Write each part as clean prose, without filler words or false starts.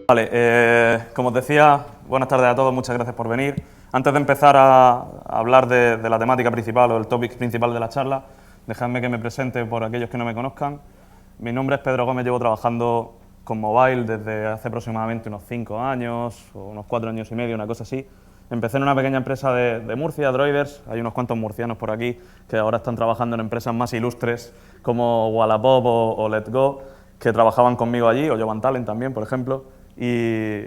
Vale, como os decía, buenas tardes a todos, muchas gracias por venir. Antes de empezar a hablar de la temática principal o el topic principal de la charla, dejadme que me presente por aquellos que no me conozcan. Mi nombre es Pedro Gómez, llevo trabajando con mobile desde hace aproximadamente unos 5 años, o unos 4 años y medio, una cosa así. Empecé en una pequeña empresa de Murcia, Droiders. Hay unos cuantos murcianos por aquí que ahora están trabajando en empresas más ilustres como Wallapop o Let's Go, que trabajaban conmigo allí, o Jovan Talent también, por ejemplo. Y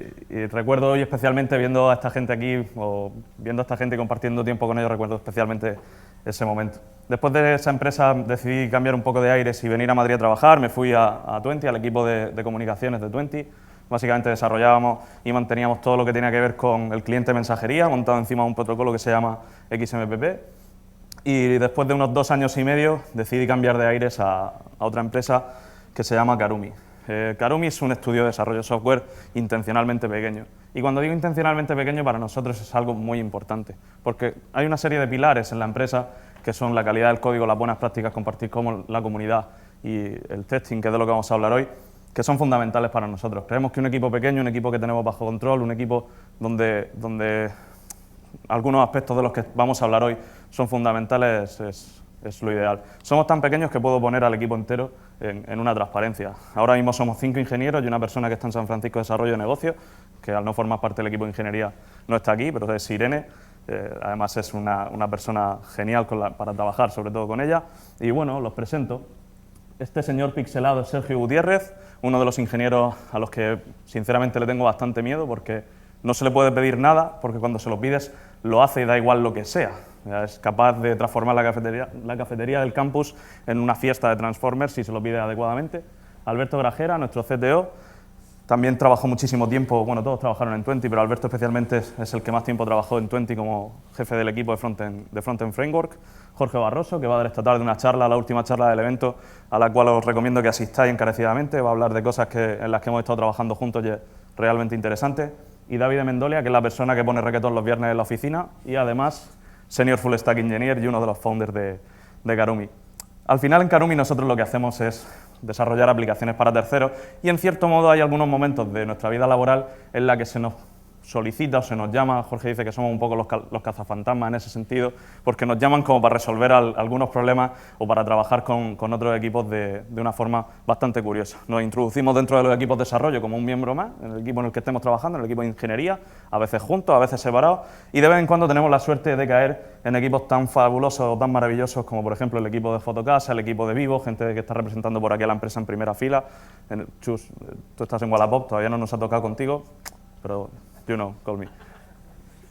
recuerdo hoy especialmente viendo a esta gente aquí, o viendo a esta gente y compartiendo tiempo con ellos, recuerdo especialmente ese momento. Después de esa empresa decidí cambiar un poco de aires y venir a Madrid a trabajar. Me fui a Twenty, al equipo de comunicaciones de Twenty. Básicamente desarrollábamos y manteníamos todo lo que tenía que ver con el cliente de mensajería, montado encima de un protocolo que se llama XMPP. Y después de unos 2 años y medio decidí cambiar de aires a otra empresa que se llama Karumi. Karumi es un estudio de desarrollo de software intencionalmente pequeño. Y cuando digo intencionalmente pequeño, para nosotros es algo muy importante, porque hay una serie de pilares en la empresa que son la calidad del código, las buenas prácticas, compartir con la comunidad y el testing, que es de lo que vamos a hablar hoy, que son fundamentales para nosotros. Creemos que un equipo pequeño, un equipo que tenemos bajo control, un equipo donde algunos aspectos de los que vamos a hablar hoy son fundamentales, es lo ideal. Somos tan pequeños que puedo poner al equipo entero en una transparencia. Ahora mismo somos 5 ingenieros y una persona que está en San Francisco de Desarrollo de Negocio, que al no formar parte del equipo de ingeniería no está aquí, pero es Irene. Además es una persona genial para trabajar, sobre todo con ella. Y bueno, los presento. Este señor pixelado es Sergio Gutiérrez, uno de los ingenieros a los que sinceramente le tengo bastante miedo, porque no se le puede pedir nada, porque cuando se lo pides lo hace y da igual lo que sea. Es capaz de transformar la cafetería del campus en una fiesta de Transformers si se lo pide adecuadamente. Alberto Grajera, nuestro CTO, también trabajó muchísimo tiempo, bueno, todos trabajaron en Twenty, pero Alberto especialmente es el que más tiempo trabajó en Twenty como jefe del equipo de Frontend Framework. Jorge Barroso, que va a dar esta tarde una charla, la última charla del evento, a la cual os recomiendo que asistáis encarecidamente. Va a hablar de cosas en las que hemos estado trabajando juntos y es realmente interesante. Y David Mendolia, que es la persona que pone reggaetón los viernes en la oficina y además Senior Full Stack Engineer y uno de los founders de Karumi. Al final en Karumi nosotros lo que hacemos es desarrollar aplicaciones para terceros y en cierto modo hay algunos momentos de nuestra vida laboral en la que se nos solicita o se nos llama, Jorge dice que somos un poco los cazafantasmas en ese sentido, porque nos llaman como para resolver algunos problemas o para trabajar con otros equipos de una forma bastante curiosa. Nos introducimos dentro de los equipos de desarrollo como un miembro más, en el equipo en el que estemos trabajando, en el equipo de ingeniería, a veces juntos, a veces separados, y de vez en cuando tenemos la suerte de caer en equipos tan fabulosos o tan maravillosos como por ejemplo el equipo de Fotocasa, el equipo de Vivo, gente que está representando por aquí a la empresa en primera fila. Chus, tú estás en Wallapop, todavía no nos ha tocado contigo, pero you know, call me.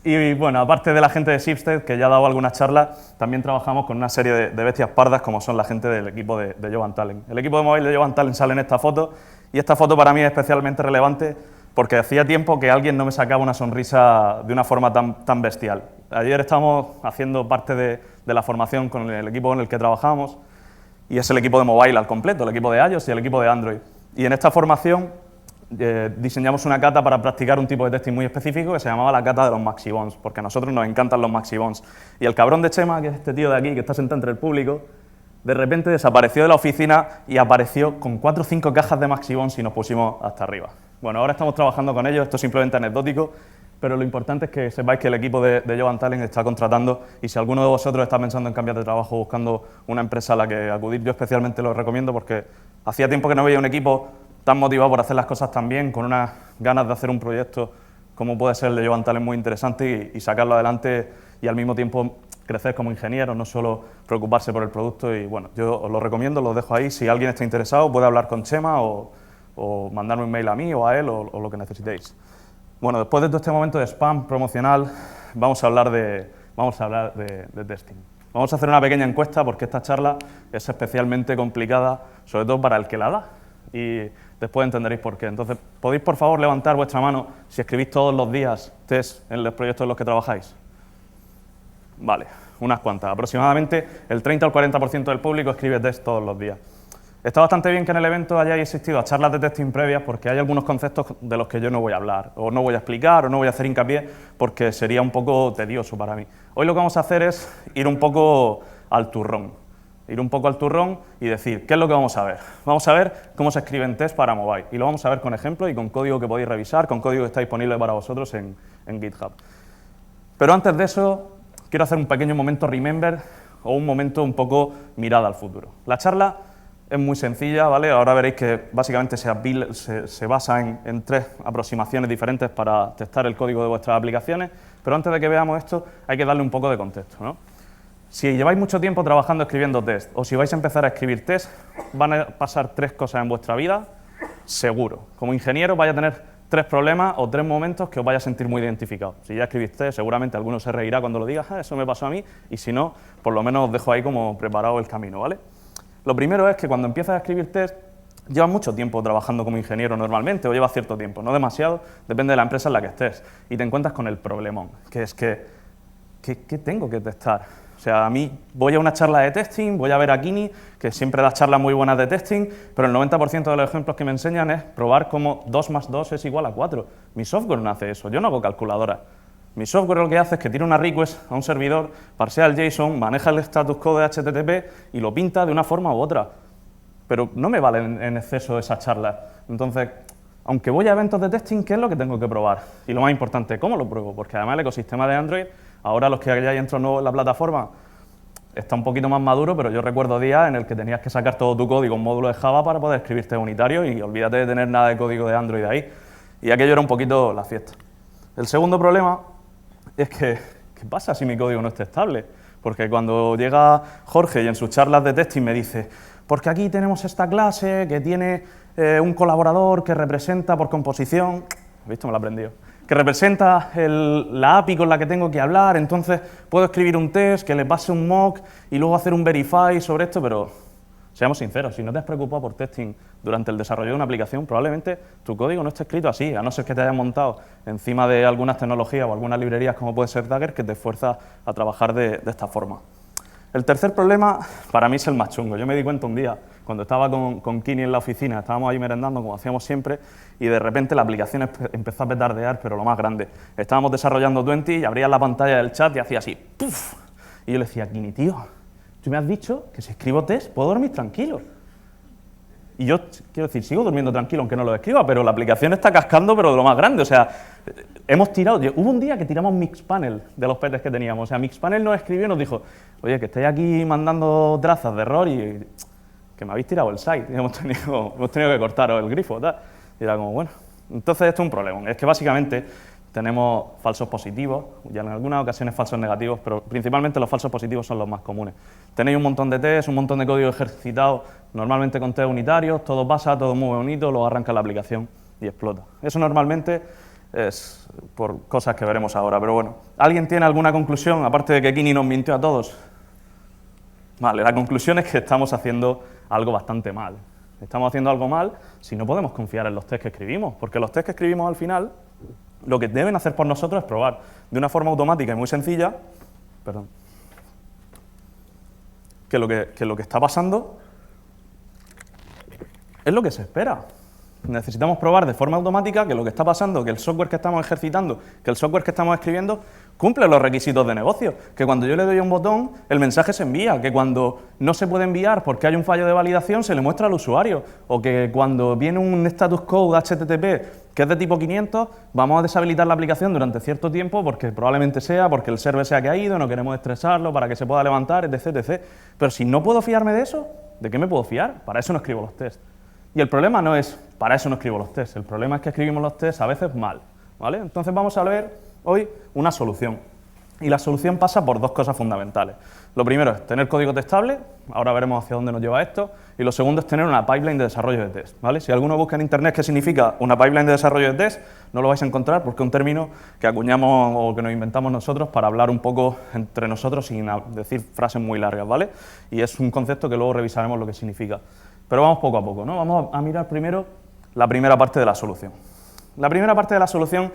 Y bueno, aparte de la gente de Shipstead, que ya ha dado algunas charlas, también trabajamos con una serie de bestias pardas como son la gente del equipo de Jovan Talent. El equipo de móvil de Jovan Talent sale en esta foto y esta foto para mí es especialmente relevante porque hacía tiempo que alguien no me sacaba una sonrisa de una forma tan bestial. Ayer estábamos haciendo parte de la formación con el equipo en el que trabajamos y es el equipo de mobile al completo, el equipo de iOS y el equipo de Android. Y en esta formación diseñamos una cata para practicar un tipo de testing muy específico que se llamaba la cata de los maxibons, porque a nosotros nos encantan los maxibons. Y el cabrón de Chema, que es este tío de aquí, que está sentado entre el público, de repente desapareció de la oficina y apareció con 4 o 5 cajas de maxibons y nos pusimos hasta arriba. Bueno, ahora estamos trabajando con ellos, esto es simplemente anecdótico, pero lo importante es que sepáis que el equipo de Jovan Talent está contratando y si alguno de vosotros está pensando en cambiar de trabajo buscando una empresa a la que acudir, yo especialmente lo recomiendo porque hacía tiempo que no veía un equipo tan motivado por hacer las cosas tan bien, con unas ganas de hacer un proyecto como puede ser el de Jovan Talent muy interesante y sacarlo adelante y al mismo tiempo crecer como ingeniero, no solo preocuparse por el producto. Y bueno, yo os lo recomiendo, lo dejo ahí. Si alguien está interesado puede hablar con Chema o mandarme un mail a mí o a él o lo que necesitéis. Bueno, después de todo este momento de spam promocional, vamos a hablar de testing. Vamos a hacer una pequeña encuesta porque esta charla es especialmente complicada, sobre todo para el que la da. Y después entenderéis por qué. Entonces, ¿podéis por favor levantar vuestra mano si escribís todos los días test en los proyectos en los que trabajáis? Vale, unas cuantas. Aproximadamente el 30 al 40% del público escribe test todos los días. Está bastante bien que en el evento hayáis asistido a charlas de testing previas porque hay algunos conceptos de los que yo no voy a hablar, o no voy a explicar, o no voy a hacer hincapié porque sería un poco tedioso para mí. Hoy lo que vamos a hacer es ir un poco al turrón. ir un poco al turrón y decir, ¿qué es lo que vamos a ver? Vamos a ver cómo se escriben test para mobile, y lo vamos a ver con ejemplos y con código que podéis revisar, con código que está disponible para vosotros en GitHub. Pero antes de eso, quiero hacer un pequeño momento remember, o un momento un poco mirada al futuro. La charla es muy sencilla, ¿vale? Ahora veréis que básicamente se basa en 3 aproximaciones diferentes para testar el código de vuestras aplicaciones, pero antes de que veamos esto, hay que darle un poco de contexto, ¿no? Si lleváis mucho tiempo trabajando escribiendo test, o si vais a empezar a escribir test, van a pasar 3 cosas en vuestra vida, seguro. Como ingeniero vais a tener 3 problemas o 3 momentos que os vais a sentir muy identificados. Si ya escribís test, seguramente alguno se reirá cuando lo digas, eso me pasó a mí, y si no, por lo menos os dejo ahí como preparado el camino, ¿vale? Lo primero es que cuando empiezas a escribir test, llevas mucho tiempo trabajando como ingeniero normalmente, o llevas cierto tiempo, no demasiado, depende de la empresa en la que estés, y te encuentras con el problemón, que es que, ¿qué tengo que testar? O sea, a mí voy a una charla de testing, voy a ver a Kini, que siempre da charlas muy buenas de testing, pero el 90% de los ejemplos que me enseñan es probar cómo 2 más 2 es igual a 4. Mi software no hace eso, yo no hago calculadora. Mi software lo que hace es que tira una request a un servidor, parsea el JSON, maneja el status code de HTTP y lo pinta de una forma u otra. Pero no me valen en exceso esas charlas. Entonces, aunque voy a eventos de testing, ¿qué es lo que tengo que probar? Y lo más importante, ¿cómo lo pruebo? Porque además el ecosistema de Android, ahora los que hayáis entrado nuevos en la plataforma, está un poquito más maduro, pero yo recuerdo días en el que tenías que sacar todo tu código en módulo de Java para poder escribir test unitarios y olvídate de tener nada de código de Android ahí. Y aquello era un poquito la fiesta. El segundo problema es que, ¿qué pasa si mi código no está estable? Porque cuando llega Jorge y en sus charlas de testing me dice, porque aquí tenemos esta clase que tiene un colaborador que representa por composición, ¿visto? Me lo he aprendido, que representa la API con la que tengo que hablar, entonces puedo escribir un test que le pase un mock y luego hacer un verify sobre esto, pero seamos sinceros, si no te has preocupado por testing durante el desarrollo de una aplicación, probablemente tu código no esté escrito así, a no ser que te hayas montado encima de algunas tecnologías o algunas librerías como puede ser Dagger, que te fuerza a trabajar de esta forma. El tercer problema, para mí, es el más chungo. Yo me di cuenta un día, cuando estaba con Kini en la oficina, estábamos ahí merendando, como hacíamos siempre, y de repente la aplicación empezó a petardear, pero lo más grande. Estábamos desarrollando Twenty y abrías la pantalla del chat y hacía así, ¡puf! Y yo le decía, Kini, tío, tú me has dicho que si escribo test puedo dormir tranquilo. Y yo, quiero decir, sigo durmiendo tranquilo aunque no lo escriba, pero la aplicación está cascando, pero de lo más grande. O sea, hemos tirado... Hubo un día que tiramos Mixpanel de los petes que teníamos. O sea, Mixpanel nos escribió y nos dijo, oye, que estáis aquí mandando trazas de error y que me habéis tirado el site. Y hemos tenido que cortaros el grifo, tal. Y era como, bueno. Entonces esto es un problema. Es que básicamente tenemos falsos positivos, y en algunas ocasiones falsos negativos, pero principalmente los falsos positivos son los más comunes. Tenéis un montón de tests, un montón de código ejercitado, normalmente con test unitarios, todo pasa, todo muy bonito, luego arranca la aplicación y explota. Eso normalmente es por cosas que veremos ahora, pero bueno. ¿Alguien tiene alguna conclusión, aparte de que Kini nos mintió a todos? Vale, la conclusión es que estamos haciendo algo bastante mal. Estamos haciendo algo mal si no podemos confiar en los tests que escribimos, porque los tests que escribimos al final lo que deben hacer por nosotros es probar de una forma automática y muy sencilla, que lo que está pasando es lo que se espera. Necesitamos probar de forma automática que lo que está pasando, que el software que estamos ejercitando, que el software que estamos escribiendo cumple los requisitos de negocio, que cuando yo le doy a un botón el mensaje se envía, que cuando no se puede enviar porque hay un fallo de validación se le muestra al usuario, o que cuando viene un status code HTTP que es de tipo 500 vamos a deshabilitar la aplicación durante cierto tiempo porque probablemente sea porque el server se ha caído, no queremos estresarlo para que se pueda levantar, etc, etc. Pero si no puedo fiarme de eso, ¿de qué me puedo fiar? Para eso no escribo los tests. Y el problema no es, para eso no escribo los tests, el problema es que escribimos los tests a veces mal, ¿vale? Entonces vamos a ver hoy una solución. Y la solución pasa por 2 cosas fundamentales. Lo primero es tener código testable, ahora veremos hacia dónde nos lleva esto, y lo segundo es tener una pipeline de desarrollo de test, ¿vale? Si alguno busca en internet qué significa una pipeline de desarrollo de test, no lo vais a encontrar porque es un término que acuñamos o que nos inventamos nosotros para hablar un poco entre nosotros sin decir frases muy largas, ¿vale? Y es un concepto que luego revisaremos lo que significa. Pero vamos poco a poco, ¿no? Vamos a mirar primero la primera parte de la solución. La primera parte de la solución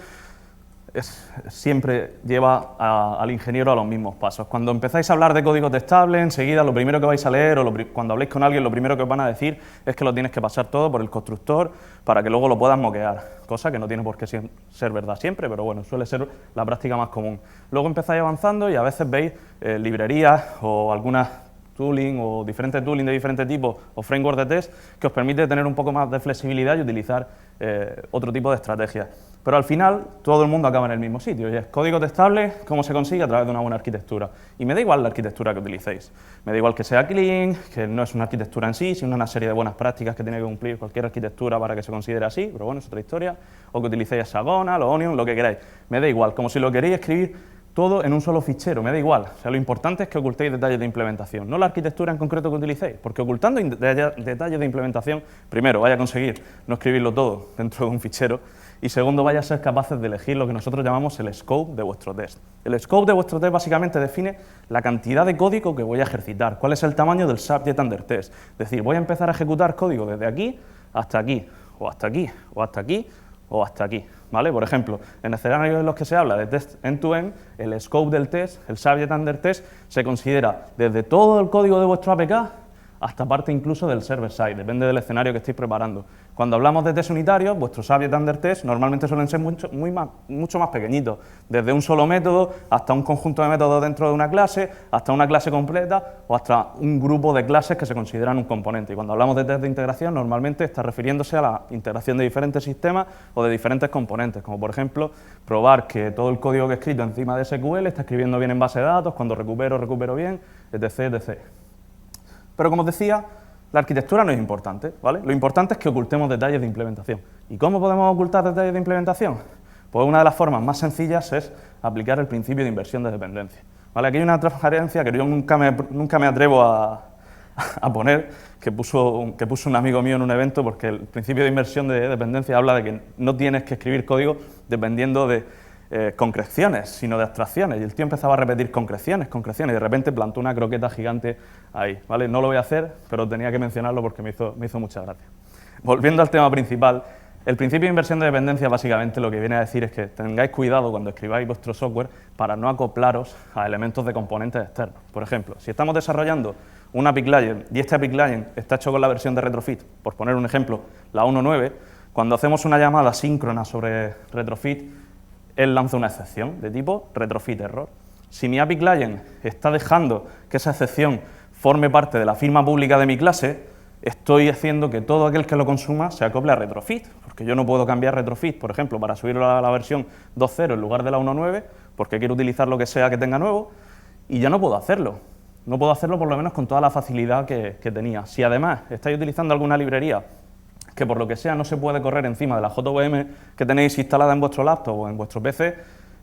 siempre lleva al ingeniero a los mismos pasos. Cuando empezáis a hablar de código testable, enseguida lo primero que vais a leer o cuando habléis con alguien lo primero que os van a decir es que lo tienes que pasar todo por el constructor para que luego lo puedas moquear, cosa que no tiene por qué ser verdad siempre, pero bueno, suele ser la práctica más común. Luego empezáis avanzando y a veces veis librerías o algunas tooling o diferentes tooling de diferentes tipos o framework de test que os permite tener un poco más de flexibilidad y utilizar otro tipo de estrategias. Pero al final todo el mundo acaba en el mismo sitio y es código testable, ¿cómo se consigue? A través de una buena arquitectura. Y me da igual la arquitectura que utilicéis, me da igual que sea clean, que no es una arquitectura en sí, sino una serie de buenas prácticas que tiene que cumplir cualquier arquitectura para que se considere así, pero bueno, es otra historia, o que utilicéis Hexagonal o Onion, lo que queráis, me da igual, como si lo queréis escribir todo en un solo fichero, me da igual, o sea, lo importante es que ocultéis detalles de implementación, no la arquitectura en concreto que utilicéis, porque ocultando detalles de implementación, primero, vaya a conseguir no escribirlo todo dentro de un fichero, y segundo, vaya a ser capaces de elegir lo que nosotros llamamos el scope de vuestro test. El scope de vuestro test básicamente define la cantidad de código que voy a ejercitar, cuál es el tamaño del subject under test, es decir, voy a empezar a ejecutar código desde aquí, o hasta aquí, o hasta aquí, o hasta aquí, ¿vale? Por ejemplo, en escenarios en los que se habla de test end-to-end, el scope del test, el subject under test, se considera desde todo el código de vuestro APK hasta parte incluso del server-side, depende del escenario que estéis preparando. Cuando hablamos de test unitarios, vuestros subject under test normalmente suelen ser mucho más pequeñitos, desde un solo método hasta un conjunto de métodos dentro de una clase, hasta una clase completa o hasta un grupo de clases que se consideran un componente. Y cuando hablamos de test de integración, normalmente está refiriéndose a la integración de diferentes sistemas o de diferentes componentes, como por ejemplo, probar que todo el código que he escrito encima de SQL está escribiendo bien en base de datos, cuando recupero bien, etc., etc. Pero como os decía, la arquitectura no es importante, ¿vale? Lo importante es que ocultemos detalles de implementación. ¿Y cómo podemos ocultar detalles de implementación? Pues una de las formas más sencillas es aplicar el principio de inversión de dependencia, ¿vale? Aquí hay una transparencia que yo nunca me atrevo a poner, que puso un amigo mío en un evento, porque el principio de inversión de dependencia habla de que no tienes que escribir código dependiendo de concreciones, sino de abstracciones, y el tío empezaba a repetir concreciones, y de repente plantó una croqueta gigante ahí, ¿vale? No lo voy a hacer, pero tenía que mencionarlo porque me hizo mucha gracia. Volviendo al tema principal, el principio de inversión de dependencia básicamente lo que viene a decir es que tengáis cuidado cuando escribáis vuestro software para no acoplaros a elementos de componentes externos. Por ejemplo, si estamos desarrollando un API Client y este API Client está hecho con la versión de retrofit, por poner un ejemplo, la 1.9, cuando hacemos una llamada síncrona sobre retrofit, él lanza una excepción de tipo retrofit error. Si mi API Client está dejando que esa excepción forme parte de la firma pública de mi clase, estoy haciendo que todo aquel que lo consuma se acople a retrofit, porque yo no puedo cambiar retrofit, por ejemplo, para subirlo a la versión 2.0 en lugar de la 1.9, porque quiero utilizar lo que sea que tenga nuevo, y ya no puedo hacerlo. No puedo hacerlo por lo menos con toda la facilidad que tenía. Si además estáis utilizando alguna librería que por lo que sea no se puede correr encima de la JVM que tenéis instalada en vuestro laptop o en vuestro PC,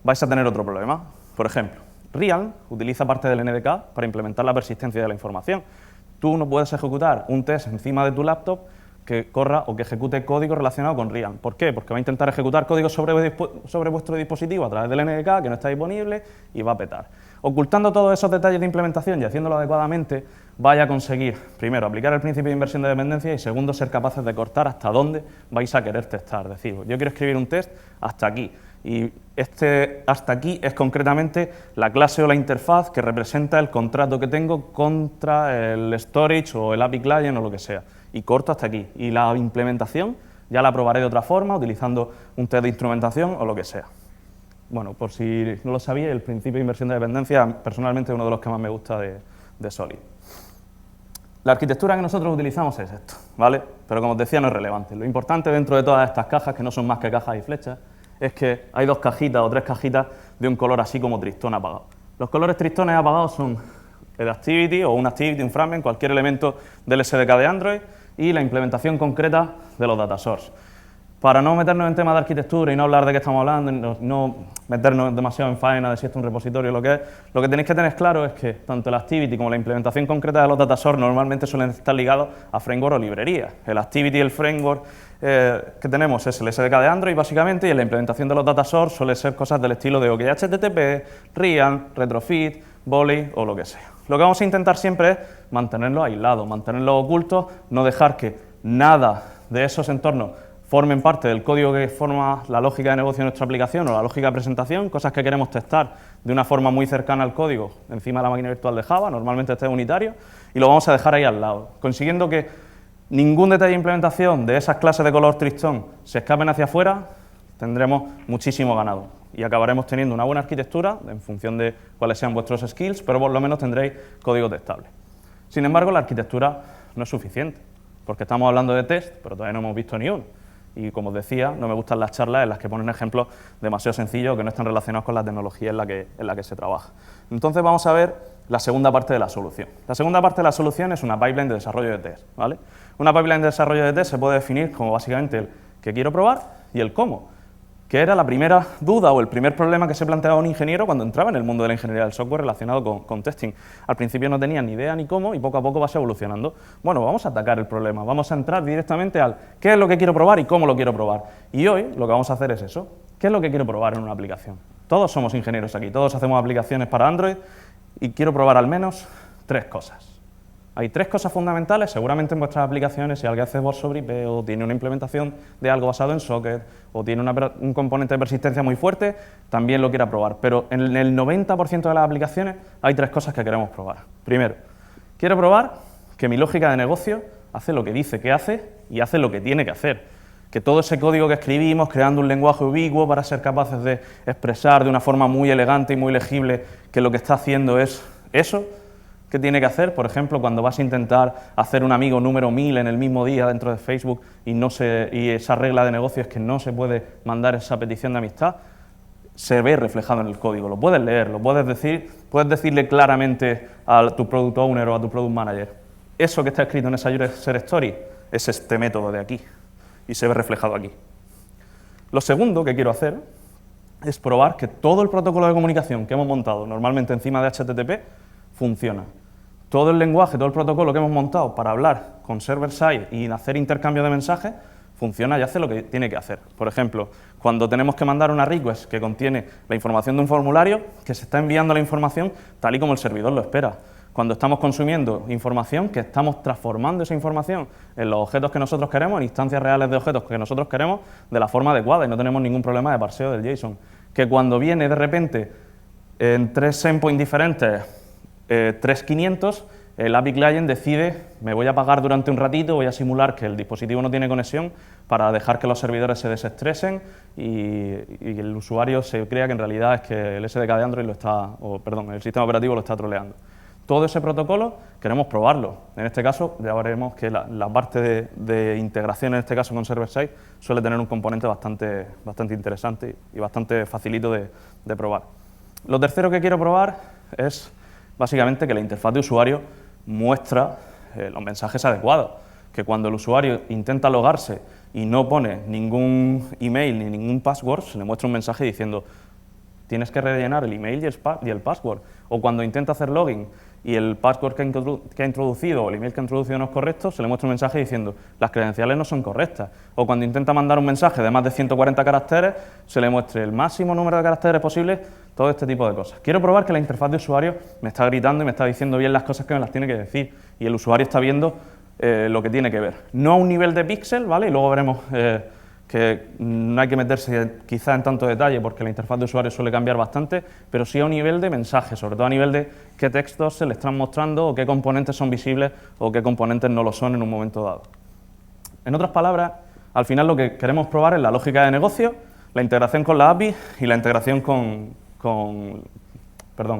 vais a tener otro problema. Por ejemplo, Realm utiliza parte del NDK para implementar la persistencia de la información. Tú no puedes ejecutar un test encima de tu laptop que corra o que ejecute código relacionado con Realm. ¿Por qué? Porque va a intentar ejecutar código sobre vuestro dispositivo a través del NDK que no está disponible y va a petar. Ocultando todos esos detalles de implementación y haciéndolo adecuadamente, vaya a conseguir, primero, aplicar el principio de inversión de dependencia y segundo, ser capaces de cortar hasta dónde vais a querer testar. Es decir, yo quiero escribir un test hasta aquí y este hasta aquí es concretamente la clase o la interfaz que representa el contrato que tengo contra el storage o el API Client o lo que sea. Y corto hasta aquí. Y la implementación ya la probaré de otra forma, utilizando un test de instrumentación o lo que sea. Bueno, por si no lo sabía, el principio de inversión de dependencia personalmente es uno de los que más me gusta de Solid. La arquitectura que nosotros utilizamos es esto, ¿vale? Pero como os decía, no es relevante. Lo importante dentro de todas estas cajas, que no son más que cajas y flechas, es que hay dos cajitas o tres cajitas de un color así como tristón apagado. Los colores tristones apagados son el activity o un activity, un fragment, cualquier elemento del SDK de Android y la implementación concreta de los data source. Para no meternos en temas de arquitectura y no hablar de qué estamos hablando, no meternos demasiado en faena de si esto es un repositorio o lo que tenéis que tener claro es que tanto el activity como la implementación concreta de los data source normalmente suelen estar ligados a framework o librerías. El activity y el framework que tenemos es el SDK de Android básicamente y en la implementación de los data source suele ser cosas del estilo de OK HTTP, Realm, Retrofit, Volley o lo que sea. Lo que vamos a intentar siempre es mantenerlos aislados, mantenerlos ocultos, no dejar que nada de esos entornos formen parte del código que forma la lógica de negocio de nuestra aplicación o la lógica de presentación, cosas que queremos testar de una forma muy cercana al código encima de la máquina virtual de Java, normalmente este es unitario, y lo vamos a dejar ahí al lado, consiguiendo que ningún detalle de implementación de esas clases de color tristón se escapen hacia afuera, tendremos muchísimo ganado y acabaremos teniendo una buena arquitectura en función de cuáles sean vuestros skills, pero por lo menos tendréis código testable. Sin embargo, la arquitectura no es suficiente, porque estamos hablando de test, pero todavía no hemos visto ni uno. Y como os decía, no me gustan las charlas en las que ponen ejemplos demasiado sencillos que no están relacionados con la tecnología en la que se trabaja. Entonces vamos a ver la segunda parte de la solución. La segunda parte de la solución es una pipeline de desarrollo de test, ¿vale? Una pipeline de desarrollo de test se puede definir como básicamente el que quiero probar y el cómo, que era la primera duda o el primer problema que se planteaba un ingeniero cuando entraba en el mundo de la ingeniería del software relacionado con testing. Al principio no tenía ni idea ni cómo y poco a poco vas evolucionando. Bueno, vamos a atacar el problema, vamos a entrar directamente al qué es lo que quiero probar y cómo lo quiero probar. Y hoy lo que vamos a hacer es eso, ¿qué es lo que quiero probar en una aplicación? Todos somos ingenieros aquí, todos hacemos aplicaciones para Android y quiero probar al menos 3 cosas. Hay 3 cosas fundamentales, seguramente en vuestras aplicaciones, si alguien hace voz sobre IP o tiene una implementación de algo basado en socket o tiene un componente de persistencia muy fuerte, también lo quiera probar. Pero en el 90% de las aplicaciones hay 3 cosas que queremos probar. Primero, quiero probar que mi lógica de negocio hace lo que dice que hace y hace lo que tiene que hacer. Que todo ese código que escribimos, creando un lenguaje ubicuo para ser capaces de expresar de una forma muy elegante y muy legible que lo que está haciendo es eso, ¿qué tiene que hacer? Por ejemplo, cuando vas a intentar hacer un amigo número 1000 en el mismo día dentro de Facebook y esa regla de negocio es que no se puede mandar esa petición de amistad, se ve reflejado en el código, lo puedes leer, lo puedes decirle claramente a tu product owner o a tu product manager. Eso que está escrito en esa user story es este método de aquí y se ve reflejado aquí. Lo segundo que quiero hacer es probar que todo el protocolo de comunicación que hemos montado normalmente encima de HTTP funciona. Todo el lenguaje, todo el protocolo que hemos montado para hablar con server-side y hacer intercambio de mensajes funciona y hace lo que tiene que hacer. Por ejemplo, cuando tenemos que mandar una request que contiene la información de un formulario, que se está enviando la información tal y como el servidor lo espera. Cuando estamos consumiendo información, que estamos transformando esa información en los objetos que nosotros queremos, en instancias reales de objetos que nosotros queremos, de la forma adecuada y no tenemos ningún problema de parseo del JSON. Que cuando viene de repente en 3 endpoints diferentes 3500, el API Client decide, me voy a apagar durante un ratito, voy a simular que el dispositivo no tiene conexión para dejar que los servidores se desestresen y el usuario se crea que en realidad es que el SDK de Android el sistema operativo lo está troleando. Todo ese protocolo queremos probarlo. En este caso ya veremos que la parte de integración, en este caso con server-side, suele tener un componente bastante interesante y bastante facilito de probar. Lo tercero que quiero probar es básicamente que la interfaz de usuario muestra los mensajes adecuados, que cuando el usuario intenta logarse y no pone ningún email ni ningún password, se le muestra un mensaje diciendo tienes que rellenar el email y el password, o cuando intenta hacer login y el password que ha introducido o el email que ha introducido no es correcto, se le muestra un mensaje diciendo las credenciales no son correctas, o cuando intenta mandar un mensaje de más de 140 caracteres, se le muestre el máximo número de caracteres posible, todo este tipo de cosas. Quiero probar que la interfaz de usuario me está gritando y me está diciendo bien las cosas que me las tiene que decir, y el usuario está viendo lo que tiene que ver. No a un nivel de píxel, ¿vale? Y luego veremos que no hay que meterse quizá en tanto detalle porque la interfaz de usuario suele cambiar bastante, pero sí a un nivel de mensaje, sobre todo a nivel de qué textos se le están mostrando o qué componentes son visibles o qué componentes no lo son en un momento dado. En otras palabras, al final lo que queremos probar es la lógica de negocio, la integración con la API y la integración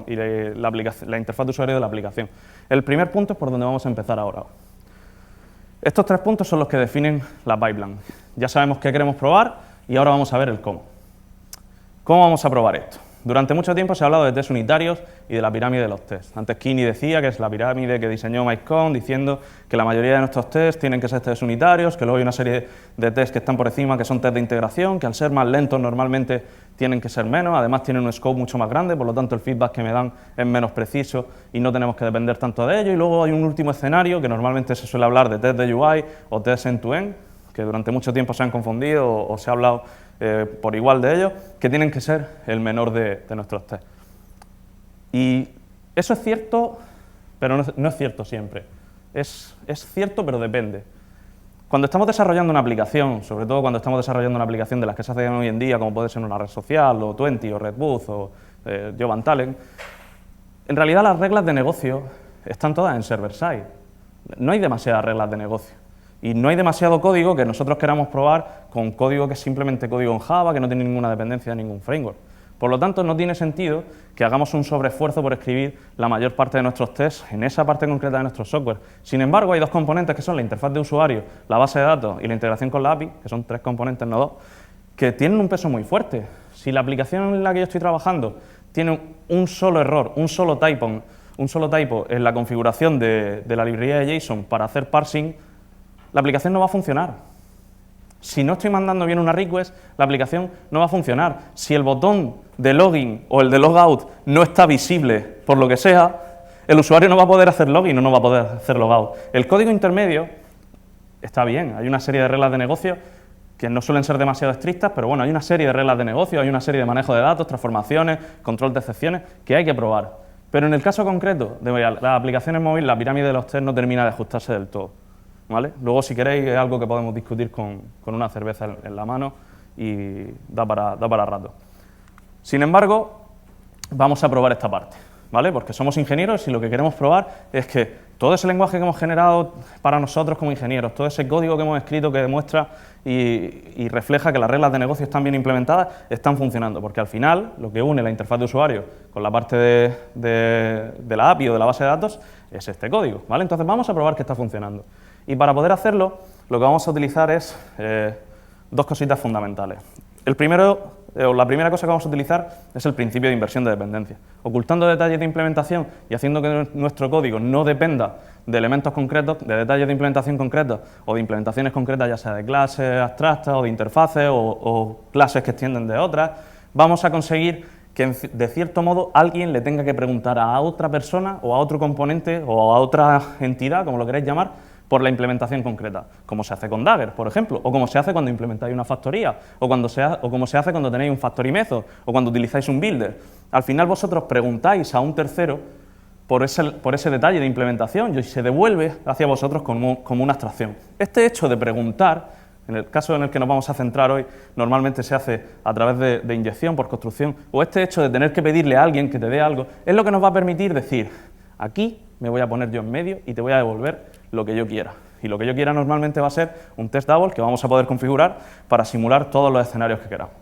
la interfaz de usuario de la aplicación. El primer punto es por donde vamos a empezar ahora. Estos 3 puntos son los que definen la pipeline. Ya sabemos qué queremos probar y ahora vamos a ver el cómo. ¿Cómo vamos a probar esto? Durante mucho tiempo se ha hablado de test unitarios y de la pirámide de los tests. Antes Kinney decía que es la pirámide que diseñó Mike Cohn, diciendo que la mayoría de nuestros tests tienen que ser test unitarios, que luego hay una serie de tests que están por encima que son test de integración, que al ser más lentos normalmente tienen que ser menos, además tienen un scope mucho más grande, por lo tanto el feedback que me dan es menos preciso y no tenemos que depender tanto de ello. Y luego hay un último escenario que normalmente se suele hablar de test de UI o test end-to-end, que durante mucho tiempo se han confundido o se ha hablado por igual de ellos, que tienen que ser el menor de nuestros test. Y eso es cierto, pero no es cierto siempre. Es cierto, pero depende. Cuando estamos desarrollando una aplicación, sobre todo cuando estamos desarrollando una aplicación de las que se hacen hoy en día, como puede ser una red social, o Twenty, o Redbooth, o Jovan Talent, en realidad las reglas de negocio están todas en server-side. No hay demasiadas reglas de negocio. Y no hay demasiado código que nosotros queramos probar con código que es simplemente código en Java, que no tiene ninguna dependencia de ningún framework. Por lo tanto, no tiene sentido que hagamos un sobreesfuerzo por escribir la mayor parte de nuestros tests en esa parte concreta de nuestro software. Sin embargo, hay dos componentes que son la interfaz de usuario, la base de datos y la integración con la API, que son 3 componentes, no 2, que tienen un peso muy fuerte. Si la aplicación en la que yo estoy trabajando tiene un solo error, un solo typo en la configuración de la librería de JSON para hacer parsing, la aplicación no va a funcionar. Si no estoy mandando bien una request, la aplicación no va a funcionar. Si el botón de login o el de logout no está visible por lo que sea, el usuario no va a poder hacer login o no va a poder hacer logout. El código intermedio está bien, hay una serie de reglas de negocio que no suelen ser demasiado estrictas, pero bueno, hay una serie de reglas de negocio, hay una serie de manejo de datos, transformaciones, control de excepciones, que hay que probar. Pero en el caso concreto de las aplicaciones móviles, la pirámide de los test no termina de ajustarse del todo, ¿vale? Luego, si queréis, es algo que podemos discutir con una cerveza en la mano y da para rato. Sin embargo, vamos a probar esta parte, ¿vale? Porque somos ingenieros y lo que queremos probar es que todo ese lenguaje que hemos generado para nosotros como ingenieros, todo ese código que hemos escrito que demuestra y refleja que las reglas de negocio están bien implementadas, están funcionando, porque al final lo que une la interfaz de usuario con la parte de la API o de la base de datos es este código, ¿vale? Entonces vamos a probar que está funcionando. Y para poder hacerlo, lo que vamos a utilizar es dos cositas fundamentales. La primera cosa que vamos a utilizar es el principio de inversión de dependencia. Ocultando detalles de implementación y haciendo que nuestro código no dependa de elementos concretos, de detalles de implementación concretos o de implementaciones concretas, ya sea de clases abstractas o de interfaces o clases que extienden de otras, vamos a conseguir que, de cierto modo, alguien le tenga que preguntar a otra persona o a otro componente o a otra entidad, como lo queréis llamar, por la implementación concreta, como se hace con Dagger, por ejemplo, o como se hace cuando implementáis una factoría, o como se hace cuando tenéis un factory method, o cuando utilizáis un builder. Al final vosotros preguntáis a un tercero por ese detalle de implementación y se devuelve hacia vosotros como una abstracción. Este hecho de preguntar, en el caso en el que nos vamos a centrar hoy, normalmente se hace a través de inyección por construcción, o este hecho de tener que pedirle a alguien que te dé algo, es lo que nos va a permitir decir, aquí me voy a poner yo en medio y te voy a devolver lo que yo quiera. Y lo que yo quiera normalmente va a ser un test double que vamos a poder configurar para simular todos los escenarios que queramos.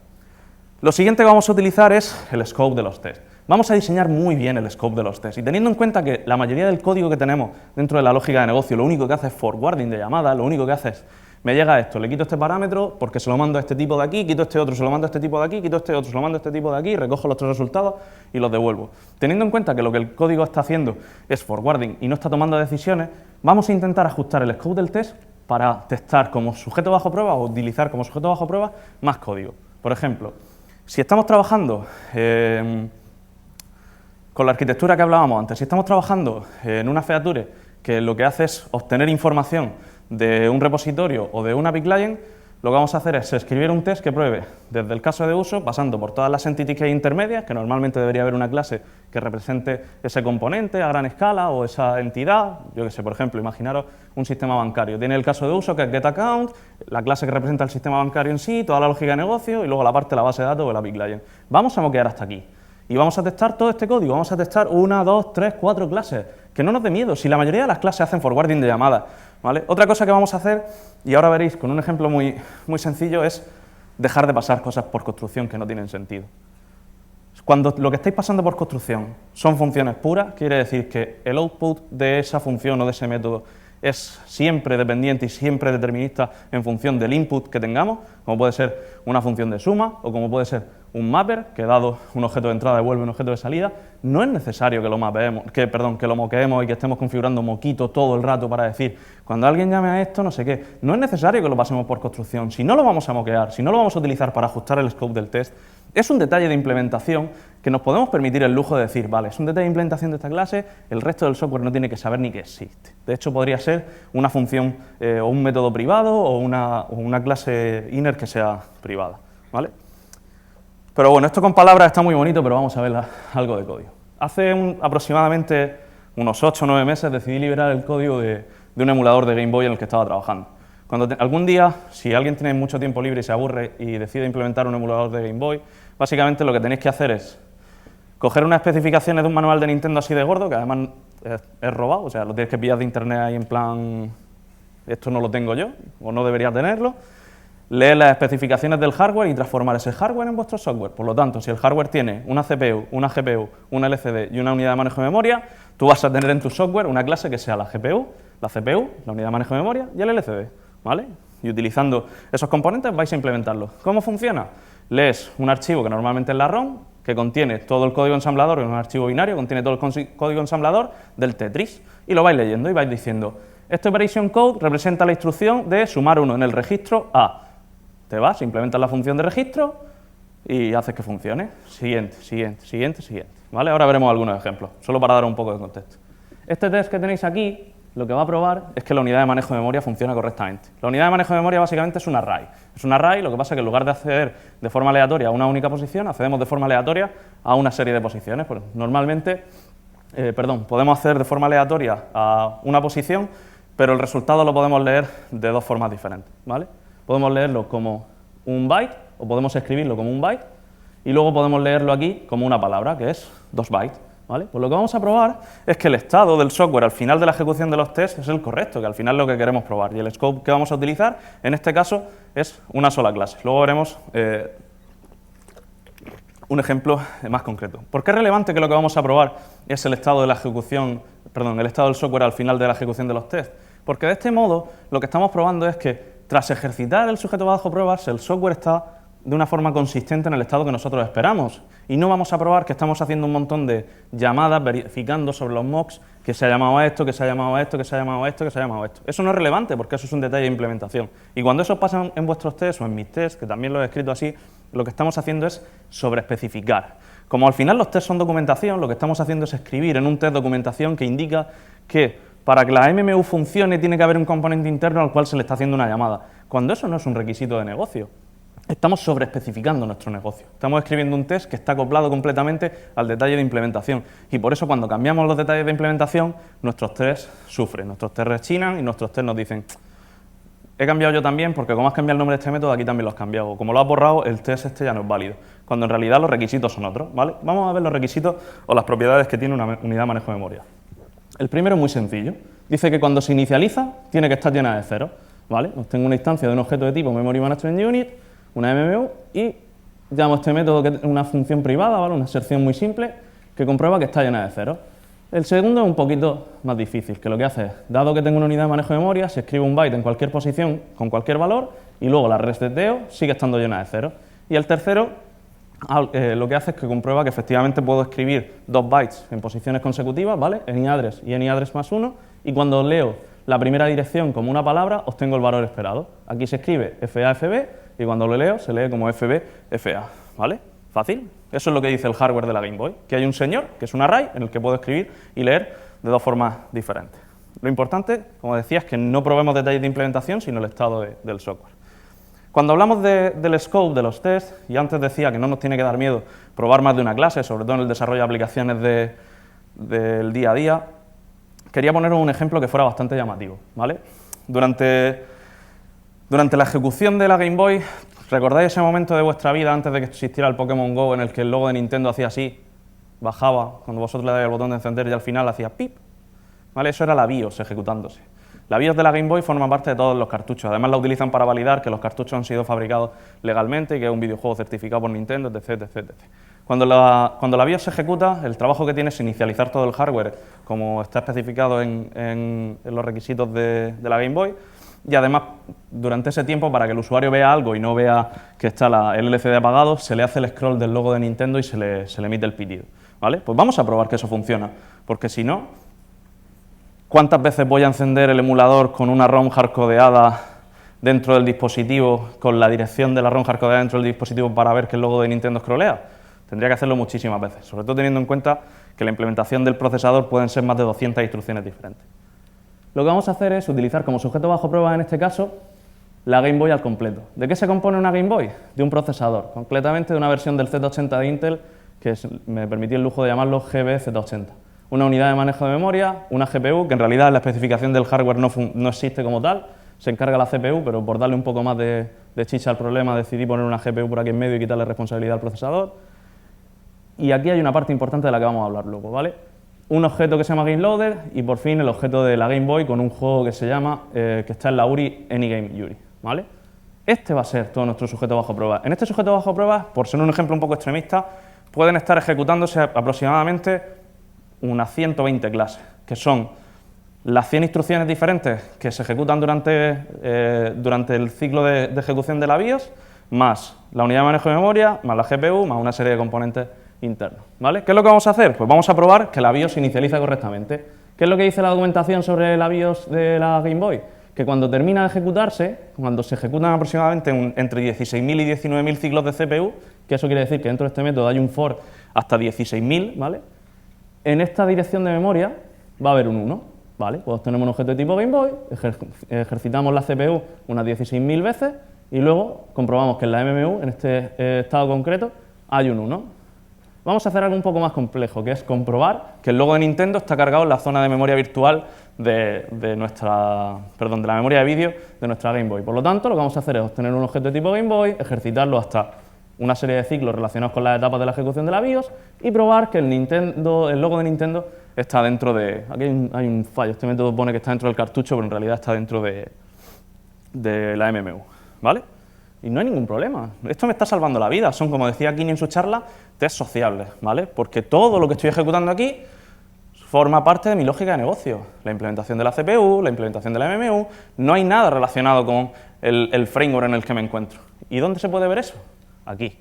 Lo siguiente que vamos a utilizar es el scope de los tests. Vamos a diseñar muy bien el scope de los tests y teniendo en cuenta que la mayoría del código que tenemos dentro de la lógica de negocio lo único que hace es forwarding de llamadas, lo único que hace es me llega esto, le quito este parámetro porque se lo mando a este tipo de aquí, quito este otro, se lo mando a este tipo de aquí, quito este otro, se lo mando a este tipo de aquí, recojo los 3 resultados y los devuelvo. Teniendo en cuenta que lo que el código está haciendo es forwarding y no está tomando decisiones, vamos a intentar ajustar el scope del test para testar como sujeto bajo prueba o utilizar como sujeto bajo prueba más código. Por ejemplo, si estamos trabajando con la arquitectura que hablábamos antes, si estamos trabajando en una feature que lo que hace es obtener información de un repositorio o de una API client, lo que vamos a hacer es escribir un test que pruebe desde el caso de uso, pasando por todas las entity keys intermedias, que normalmente debería haber una clase que represente ese componente a gran escala o esa entidad. Yo que sé, por ejemplo, imaginaros un sistema bancario. Tiene el caso de uso que es getAccount, la clase que representa el sistema bancario en sí, toda la lógica de negocio y luego la parte de la base de datos o el API client. Vamos a moquear hasta aquí. Y vamos a testar todo este código, vamos a testar 1, 2, 3, 4 clases, que no nos dé miedo, si la mayoría de las clases hacen forwarding de llamadas, ¿vale? Otra cosa que vamos a hacer, y ahora veréis con un ejemplo muy sencillo, es dejar de pasar cosas por construcción que no tienen sentido. Cuando lo que estáis pasando por construcción son funciones puras, quiere decir que el output de esa función o de ese método es siempre dependiente y siempre determinista en función del input que tengamos, como puede ser una función de suma o como puede ser un mapper, que dado un objeto de entrada devuelve un objeto de salida. No es necesario que lo moqueemos y que estemos configurando moquito todo el rato para decir, cuando alguien llame a esto, no sé qué. No es necesario que lo pasemos por construcción. Si no lo vamos a moquear, si no lo vamos a utilizar para ajustar el scope del test, es un detalle de implementación que nos podemos permitir el lujo de decir, vale, es un detalle de implementación de esta clase, el resto del software no tiene que saber ni que existe. De hecho, podría ser una función o un método privado o una clase inner que sea privada, ¿vale? Pero bueno, esto con palabras está muy bonito, pero vamos a ver algo de código. Hace aproximadamente unos 8 o 9 meses decidí liberar el código de un emulador de Game Boy en el que estaba trabajando. Cuando algún día, si alguien tiene mucho tiempo libre y se aburre y decide implementar un emulador de Game Boy, básicamente lo que tenéis que hacer es coger unas especificaciones de un manual de Nintendo así de gordo, que además es robado, o sea, lo tienes que pillar de internet ahí en plan, esto no lo tengo yo, o no debería tenerlo. leer las especificaciones del hardware y transformar ese hardware en vuestro software. Por lo tanto, si el hardware tiene una CPU, una GPU, una LCD y una unidad de manejo de memoria, tú vas a tener en tu software una clase que sea la GPU, la CPU, la unidad de manejo de memoria y el LCD, ¿vale? Y utilizando esos componentes vais a implementarlo. ¿Cómo funciona? Lees un archivo que normalmente es la ROM, que contiene todo el código ensamblador, es un archivo binario, contiene todo el código ensamblador del Tetris, y lo vais leyendo y vais diciendo, este operation code representa la instrucción de sumar 1 en el registro A. Te vas, implementas la función de registro y haces que funcione. Siguiente, siguiente, siguiente, siguiente. ¿Vale? Ahora veremos algunos ejemplos, solo para dar un poco de contexto. Este test que tenéis aquí, lo que va a probar es que la unidad de manejo de memoria funciona correctamente. La unidad de manejo de memoria básicamente es un array. Es un array, lo que pasa es que en lugar de acceder de forma aleatoria a una única posición, accedemos de forma aleatoria a una serie de posiciones. Pues normalmente, podemos acceder de forma aleatoria a una posición, pero el resultado lo podemos leer de dos formas diferentes, ¿vale? Podemos leerlo como un byte, o podemos escribirlo como un byte, y luego podemos leerlo aquí como una palabra, que es 2 bytes. ¿Vale? Pues lo que vamos a probar es que el estado del software al final de la ejecución de los tests es el correcto, que al final es lo que queremos probar. Y el scope que vamos a utilizar, en este caso, es una sola clase. Luego veremos un ejemplo más concreto. ¿Por qué es relevante que lo que vamos a probar es el estado de la ejecución, el estado del software al final de la ejecución de los tests? Porque de este modo, lo que estamos probando es que, tras ejercitar el sujeto bajo pruebas, el software está de una forma consistente en el estado que nosotros esperamos. Y no vamos a probar que estamos haciendo un montón de llamadas verificando sobre los mocks que se ha llamado a esto, que se ha llamado a esto, que se ha llamado a esto, que se ha llamado a esto. Eso no es relevante porque eso es un detalle de implementación. Y cuando eso pasa en vuestros tests o en mis tests, que también lo he escrito así, lo que estamos haciendo es sobreespecificar. Como al final los tests son documentación, lo que estamos haciendo es escribir en un test documentación que indica que para que la MMU funcione tiene que haber un componente interno al cual se le está haciendo una llamada, cuando eso no es un requisito de negocio. Estamos sobreespecificando nuestro negocio. Estamos escribiendo un test que está acoplado completamente al detalle de implementación. Y por eso cuando cambiamos los detalles de implementación, nuestros tests sufren, nuestros tests rechinan y nuestros tests nos dicen he cambiado yo también porque como has cambiado el nombre de este método, aquí también lo has cambiado. O como lo has borrado, el test este ya no es válido. Cuando en realidad los requisitos son otros, ¿vale? Vamos a ver los requisitos o las propiedades que tiene una unidad de manejo de memoria. El primero es muy sencillo. Dice que cuando se inicializa, tiene que estar llena de ceros, ¿vale? Pues tengo una instancia de un objeto de tipo Memory Management Unit, una MMU, y llamo a este método que es una función privada, ¿vale? Una aserción muy simple que comprueba que está llena de ceros. El segundo es un poquito más difícil, que lo que hace es, dado que tengo una unidad de manejo de memoria, se escribe un byte en cualquier posición con cualquier valor y luego la reseteo, sigue estando llena de ceros. Y el tercero lo que hace es que comprueba que efectivamente puedo escribir 2 bytes en posiciones consecutivas, ¿vale? AnyAddress y AnyAddress más 1, y cuando leo la primera dirección como una palabra, obtengo el valor esperado. Aquí se escribe FA-FB y cuando lo leo se lee como FB-FA, ¿vale? ¿Fácil? Eso es lo que dice el hardware de la Game Boy, que hay un señor, que es un array, en el que puedo escribir y leer de dos formas diferentes. Lo importante, como decía, es que no probemos detalles de implementación, sino el estado del software. Cuando hablamos del scope de los tests, y antes decía que no nos tiene que dar miedo probar más de una clase, sobre todo en el desarrollo de aplicaciones del día a día, quería poneros un ejemplo que fuera bastante llamativo, ¿vale? Durante la ejecución de la Game Boy, ¿recordáis ese momento de vuestra vida antes de que existiera el Pokémon GO en el que el logo de Nintendo hacía así, bajaba, cuando vosotros le dais el botón de encender y al final hacía pip? ¿Vale? Eso era la BIOS ejecutándose. La BIOS de la Game Boy forma parte de todos los cartuchos, además la utilizan para validar que los cartuchos han sido fabricados legalmente y que es un videojuego certificado por Nintendo, etc. etc. Cuando la BIOS se ejecuta, el trabajo que tiene es inicializar todo el hardware, como está especificado en los requisitos de la Game Boy, y además, durante ese tiempo, para que el usuario vea algo y no vea que está el LCD apagado, se le hace el scroll del logo de Nintendo y se le emite el pitido, ¿vale? Pues vamos a probar que eso funciona, porque si no, ¿cuántas veces voy a encender el emulador con una ROM hardcodeada dentro del dispositivo, con la dirección de la ROM hardcodeada dentro del dispositivo para ver que el logo de Nintendo scrollea? Tendría que hacerlo muchísimas veces, sobre todo teniendo en cuenta que la implementación del procesador pueden ser más de 200 instrucciones diferentes. Lo que vamos a hacer es utilizar como sujeto bajo prueba, en este caso, la Game Boy al completo. ¿De qué se compone una Game Boy? De un procesador, concretamente de una versión del Z80 de Intel, que me permití el lujo de llamarlo GB-Z80. Una unidad de manejo de memoria, una GPU, que en realidad en la especificación del hardware no existe como tal, se encarga la CPU, pero por darle un poco más de chicha al problema decidí poner una GPU por aquí en medio y quitarle responsabilidad al procesador. Y aquí hay una parte importante de la que vamos a hablar luego, ¿vale? Un objeto que se llama GameLoader y por fin el objeto de la Game Boy con un juego que se llama, que está en la URI Anygame Yuri, ¿vale? Este va a ser todo nuestro sujeto bajo prueba. En este sujeto bajo prueba, por ser un ejemplo un poco extremista, pueden estar ejecutándose aproximadamente unas 120 clases, que son las 100 instrucciones diferentes que se ejecutan durante el ciclo de ejecución de la BIOS, más la unidad de manejo de memoria, más la GPU, más una serie de componentes internos, ¿vale? ¿Qué es lo que vamos a hacer? Pues vamos a probar que la BIOS se inicializa correctamente. ¿Qué es lo que dice la documentación sobre la BIOS de la Game Boy? Que cuando termina de ejecutarse, cuando se ejecutan aproximadamente entre 16.000 y 19.000 ciclos de CPU, que eso quiere decir que dentro de este método hay un for hasta 16.000, ¿vale? En esta dirección de memoria va a haber un 1, ¿vale? Pues tenemos un objeto de tipo Game Boy, ejercitamos la CPU unas 16.000 veces y luego comprobamos que en la MMU, en este estado concreto, hay un 1. Vamos a hacer algo un poco más complejo, que es comprobar que el logo de Nintendo está cargado en la zona de memoria virtual de la memoria de vídeo de nuestra Game Boy. Por lo tanto, lo que vamos a hacer es obtener un objeto de tipo Game Boy, ejercitarlo hasta una serie de ciclos relacionados con las etapas de la ejecución de la BIOS y probar que el logo de Nintendo está dentro de... Aquí hay un fallo, este método pone que está dentro del cartucho, pero en realidad está dentro de la MMU, ¿vale? Y no hay ningún problema. Esto me está salvando la vida. Son, como decía Kini en su charla, test sociables, ¿vale? Porque todo lo que estoy ejecutando aquí forma parte de mi lógica de negocio. La implementación de la CPU, la implementación de la MMU, no hay nada relacionado con el framework en el que me encuentro. ¿Y dónde se puede ver eso? Aquí.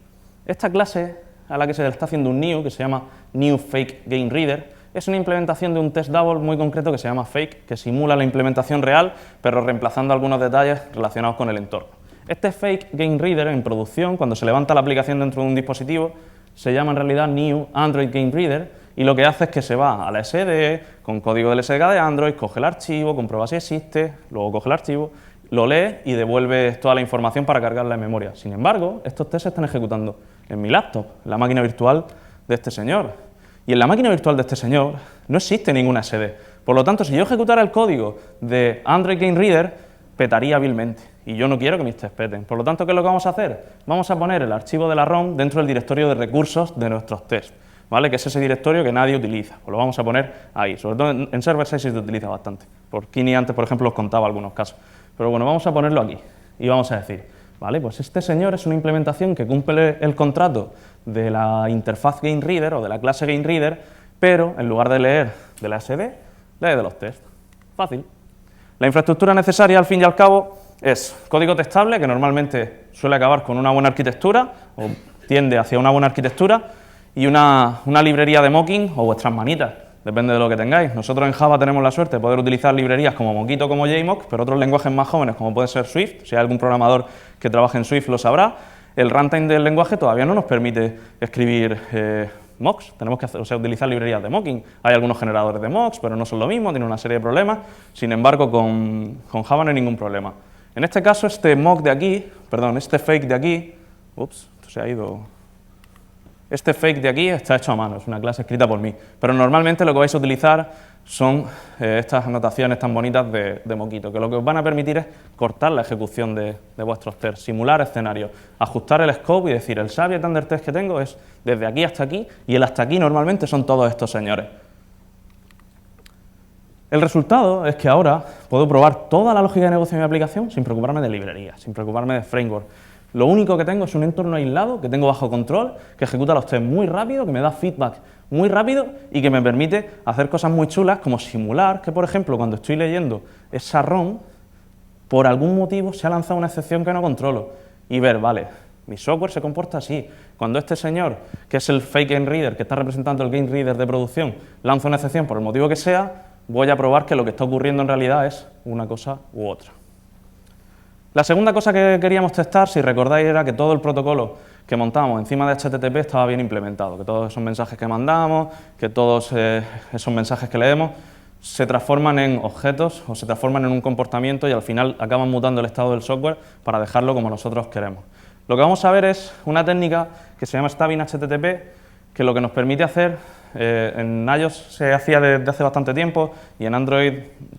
Esta clase a la que se le está haciendo un new, que se llama New Fake Game Reader, es una implementación de un test double muy concreto que se llama Fake, que simula la implementación real, pero reemplazando algunos detalles relacionados con el entorno. Este Fake Game Reader en producción, cuando se levanta la aplicación dentro de un dispositivo, se llama en realidad New Android Game Reader y lo que hace es que se va a la SDE con código del SDK de Android, coge el archivo, comprueba si existe, luego coge el archivo, lo lee y devuelve toda la información para cargarla en memoria. Sin embargo, estos tests se están ejecutando en mi laptop, en la máquina virtual de este señor. Y en la máquina virtual de este señor no existe ninguna SD. Por lo tanto, si yo ejecutara el código de Android Game Reader, petaría hábilmente. Y yo no quiero que mis tests peten. Por lo tanto, ¿qué es lo que vamos a hacer? Vamos a poner el archivo de la ROM dentro del directorio de recursos de nuestros tests, ¿vale? Que es ese directorio que nadie utiliza. Pues lo vamos a poner ahí. Sobre todo en server-side sí se utiliza bastante. Por Kini antes, por ejemplo, os contaba algunos casos. Pero bueno, vamos a ponerlo aquí. Y vamos a decir, vale, pues este señor es una implementación que cumple el contrato de la interfaz Game Reader o de la clase Game Reader, pero en lugar de leer de la SD, lee de los tests. Fácil. La infraestructura necesaria, al fin y al cabo, es código testable, que normalmente suele acabar con una buena arquitectura, o tiende hacia una buena arquitectura, y una librería de mocking o vuestras manitas, depende de lo que tengáis. Nosotros en Java tenemos la suerte de poder utilizar librerías como Mockito, como JMock, pero otros lenguajes más jóvenes, como puede ser Swift, si hay algún programador que trabaje en Swift lo sabrá, el runtime del lenguaje todavía no nos permite escribir mocks, tenemos que utilizar librerías de mocking. Hay algunos generadores de mocks, pero no son lo mismo, tienen una serie de problemas. Sin embargo, con Java no hay ningún problema. En este caso, este mock de aquí, perdón, este fake de aquí, ups, esto se ha ido. Este fake de aquí está hecho a mano, es una clase escrita por mí, pero normalmente lo que vais a utilizar son estas anotaciones tan bonitas de Mockito, que lo que os van a permitir es cortar la ejecución de vuestros tests, simular escenarios, ajustar el scope y decir, el Xavier Thunder test que tengo es desde aquí hasta aquí, y el hasta aquí normalmente son todos estos señores. El resultado es que ahora puedo probar toda la lógica de negocio de mi aplicación sin preocuparme de librerías, sin preocuparme de framework. Lo único que tengo es un entorno aislado que tengo bajo control, que ejecuta los tests muy rápido, que me da feedback muy rápido y que me permite hacer cosas muy chulas como simular que, por ejemplo, cuando estoy leyendo esa ROM, por algún motivo se ha lanzado una excepción que no controlo y ver, vale, mi software se comporta así. Cuando este señor, que es el fake game reader, que está representando el game reader de producción, lanza una excepción por el motivo que sea, voy a probar que lo que está ocurriendo en realidad es una cosa u otra. La segunda cosa que queríamos testar, si recordáis, era que todo el protocolo que montábamos encima de HTTP estaba bien implementado, que todos esos mensajes que mandamos, que todos esos mensajes que leemos se transforman en objetos o se transforman en un comportamiento y al final acaban mutando el estado del software para dejarlo como nosotros queremos. Lo que vamos a ver es una técnica que se llama Stabbing HTTP, que lo que nos permite hacer, en iOS se hacía desde hace bastante tiempo y en Android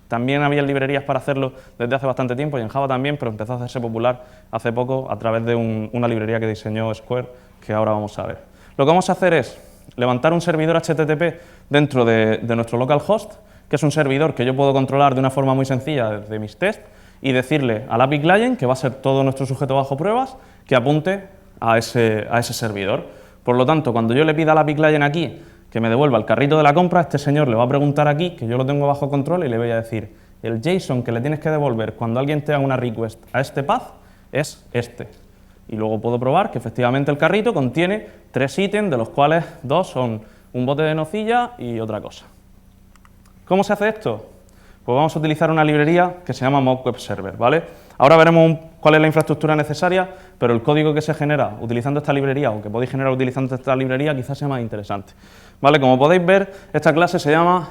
también había librerías para hacerlo desde hace bastante tiempo y en Java también, pero empezó a hacerse popular hace poco a través de una librería que diseñó Square, que ahora vamos a ver. Lo que vamos a hacer es levantar un servidor HTTP dentro de nuestro localhost, que es un servidor que yo puedo controlar de una forma muy sencilla desde mis tests, y decirle al API Client, que va a ser todo nuestro sujeto bajo pruebas, que apunte a ese servidor. Por lo tanto, cuando yo le pida al API Client aquí que me devuelva el carrito de la compra, este señor le va a preguntar aquí, que yo lo tengo bajo control, y le voy a decir, el JSON que le tienes que devolver cuando alguien te haga una request a este path es este. Y luego puedo probar que efectivamente el carrito contiene 3 ítems, de los cuales 2 son un bote de nocilla y otra cosa. ¿Cómo se hace esto? Pues vamos a utilizar una librería que se llama Mock Web Server, ¿vale? Ahora veremos cuál es la infraestructura necesaria, pero el código que se genera utilizando esta librería, o que podéis generar utilizando esta librería, quizás sea más interesante. ¿Vale? Como podéis ver, esta clase se llama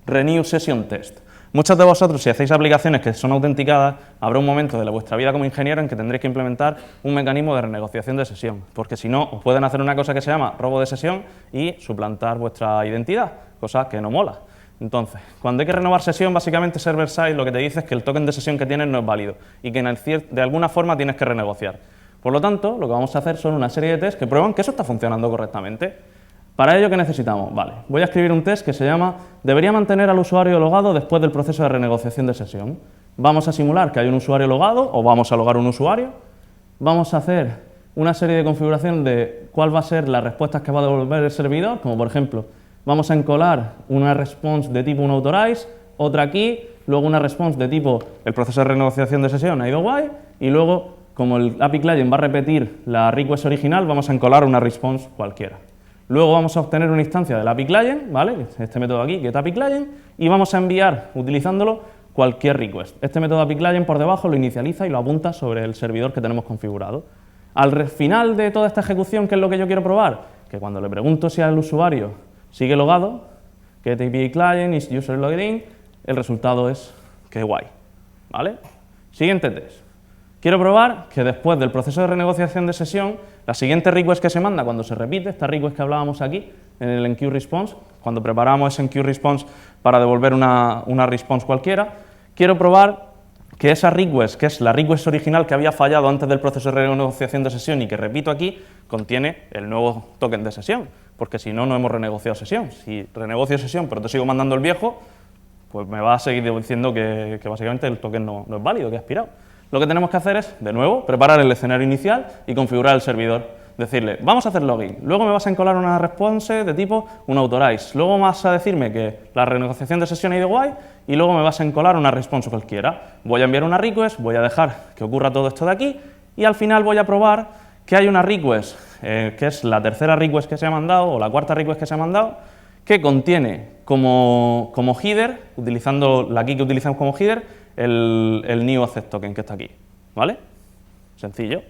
Renew Session Test. Muchos de vosotros, si hacéis aplicaciones que son autenticadas, habrá un momento de vuestra vida como ingeniero en que tendréis que implementar un mecanismo de renegociación de sesión, porque si no, os pueden hacer una cosa que se llama robo de sesión y suplantar vuestra identidad, cosa que no mola. Entonces, cuando hay que renovar sesión, básicamente server-side lo que te dice es que el token de sesión que tienes no es válido y que de alguna forma tienes que renegociar. Por lo tanto, lo que vamos a hacer son una serie de tests que prueban que eso está funcionando correctamente. Para ello, ¿qué necesitamos? Vale, voy a escribir un test que se llama ¿debería mantener al usuario logado después del proceso de renegociación de sesión? Vamos a simular que hay un usuario logado o vamos a logar un usuario. Vamos a hacer una serie de configuración de cuál va a ser las respuestas que va a devolver el servidor, como por ejemplo, vamos a encolar una response de tipo unAuthorize, otra aquí, luego una response de tipo el proceso de renegociación de sesión ha ido guay, y luego, como el API Client va a repetir la request original, vamos a encolar una response cualquiera. Luego vamos a obtener una instancia del API Client, ¿vale? Este método aquí, getAPI-Client, y vamos a enviar, utilizándolo, cualquier request. Este método API Client por debajo lo inicializa y lo apunta sobre el servidor que tenemos configurado. Al final de toda esta ejecución, ¿qué es lo que yo quiero probar? Que cuando le pregunto si al usuario sigue logado, getAPI-Client is user logged in, el resultado es que guay, ¿vale? Siguiente test. Quiero probar que después del proceso de renegociación de sesión, la siguiente request que se manda cuando se repite, esta request que hablábamos aquí en el enqueueResponse, cuando preparamos ese enqueueResponse para devolver una response cualquiera, quiero probar que esa request, que es la request original que había fallado antes del proceso de renegociación de sesión y que repito aquí, contiene el nuevo token de sesión, porque si no, no hemos renegociado sesión. Si renegocio sesión pero te sigo mandando el viejo, pues me va a seguir diciendo que básicamente el token no es válido, que ha expirado. Lo que tenemos que hacer es, de nuevo, preparar el escenario inicial y configurar el servidor. Decirle, vamos a hacer login, luego me vas a encolar una response de tipo unAuthorize, luego vas a decirme que la renegociación de sesión ha ido guay y luego me vas a encolar una response cualquiera. Voy a enviar una request, voy a dejar que ocurra todo esto de aquí y al final voy a probar que hay una request, que es la tercera request que se ha mandado o la cuarta request que se ha mandado, que contiene como header, utilizando la key que utilizamos como header, el new accept token que está aquí, ¿vale? Sencillo.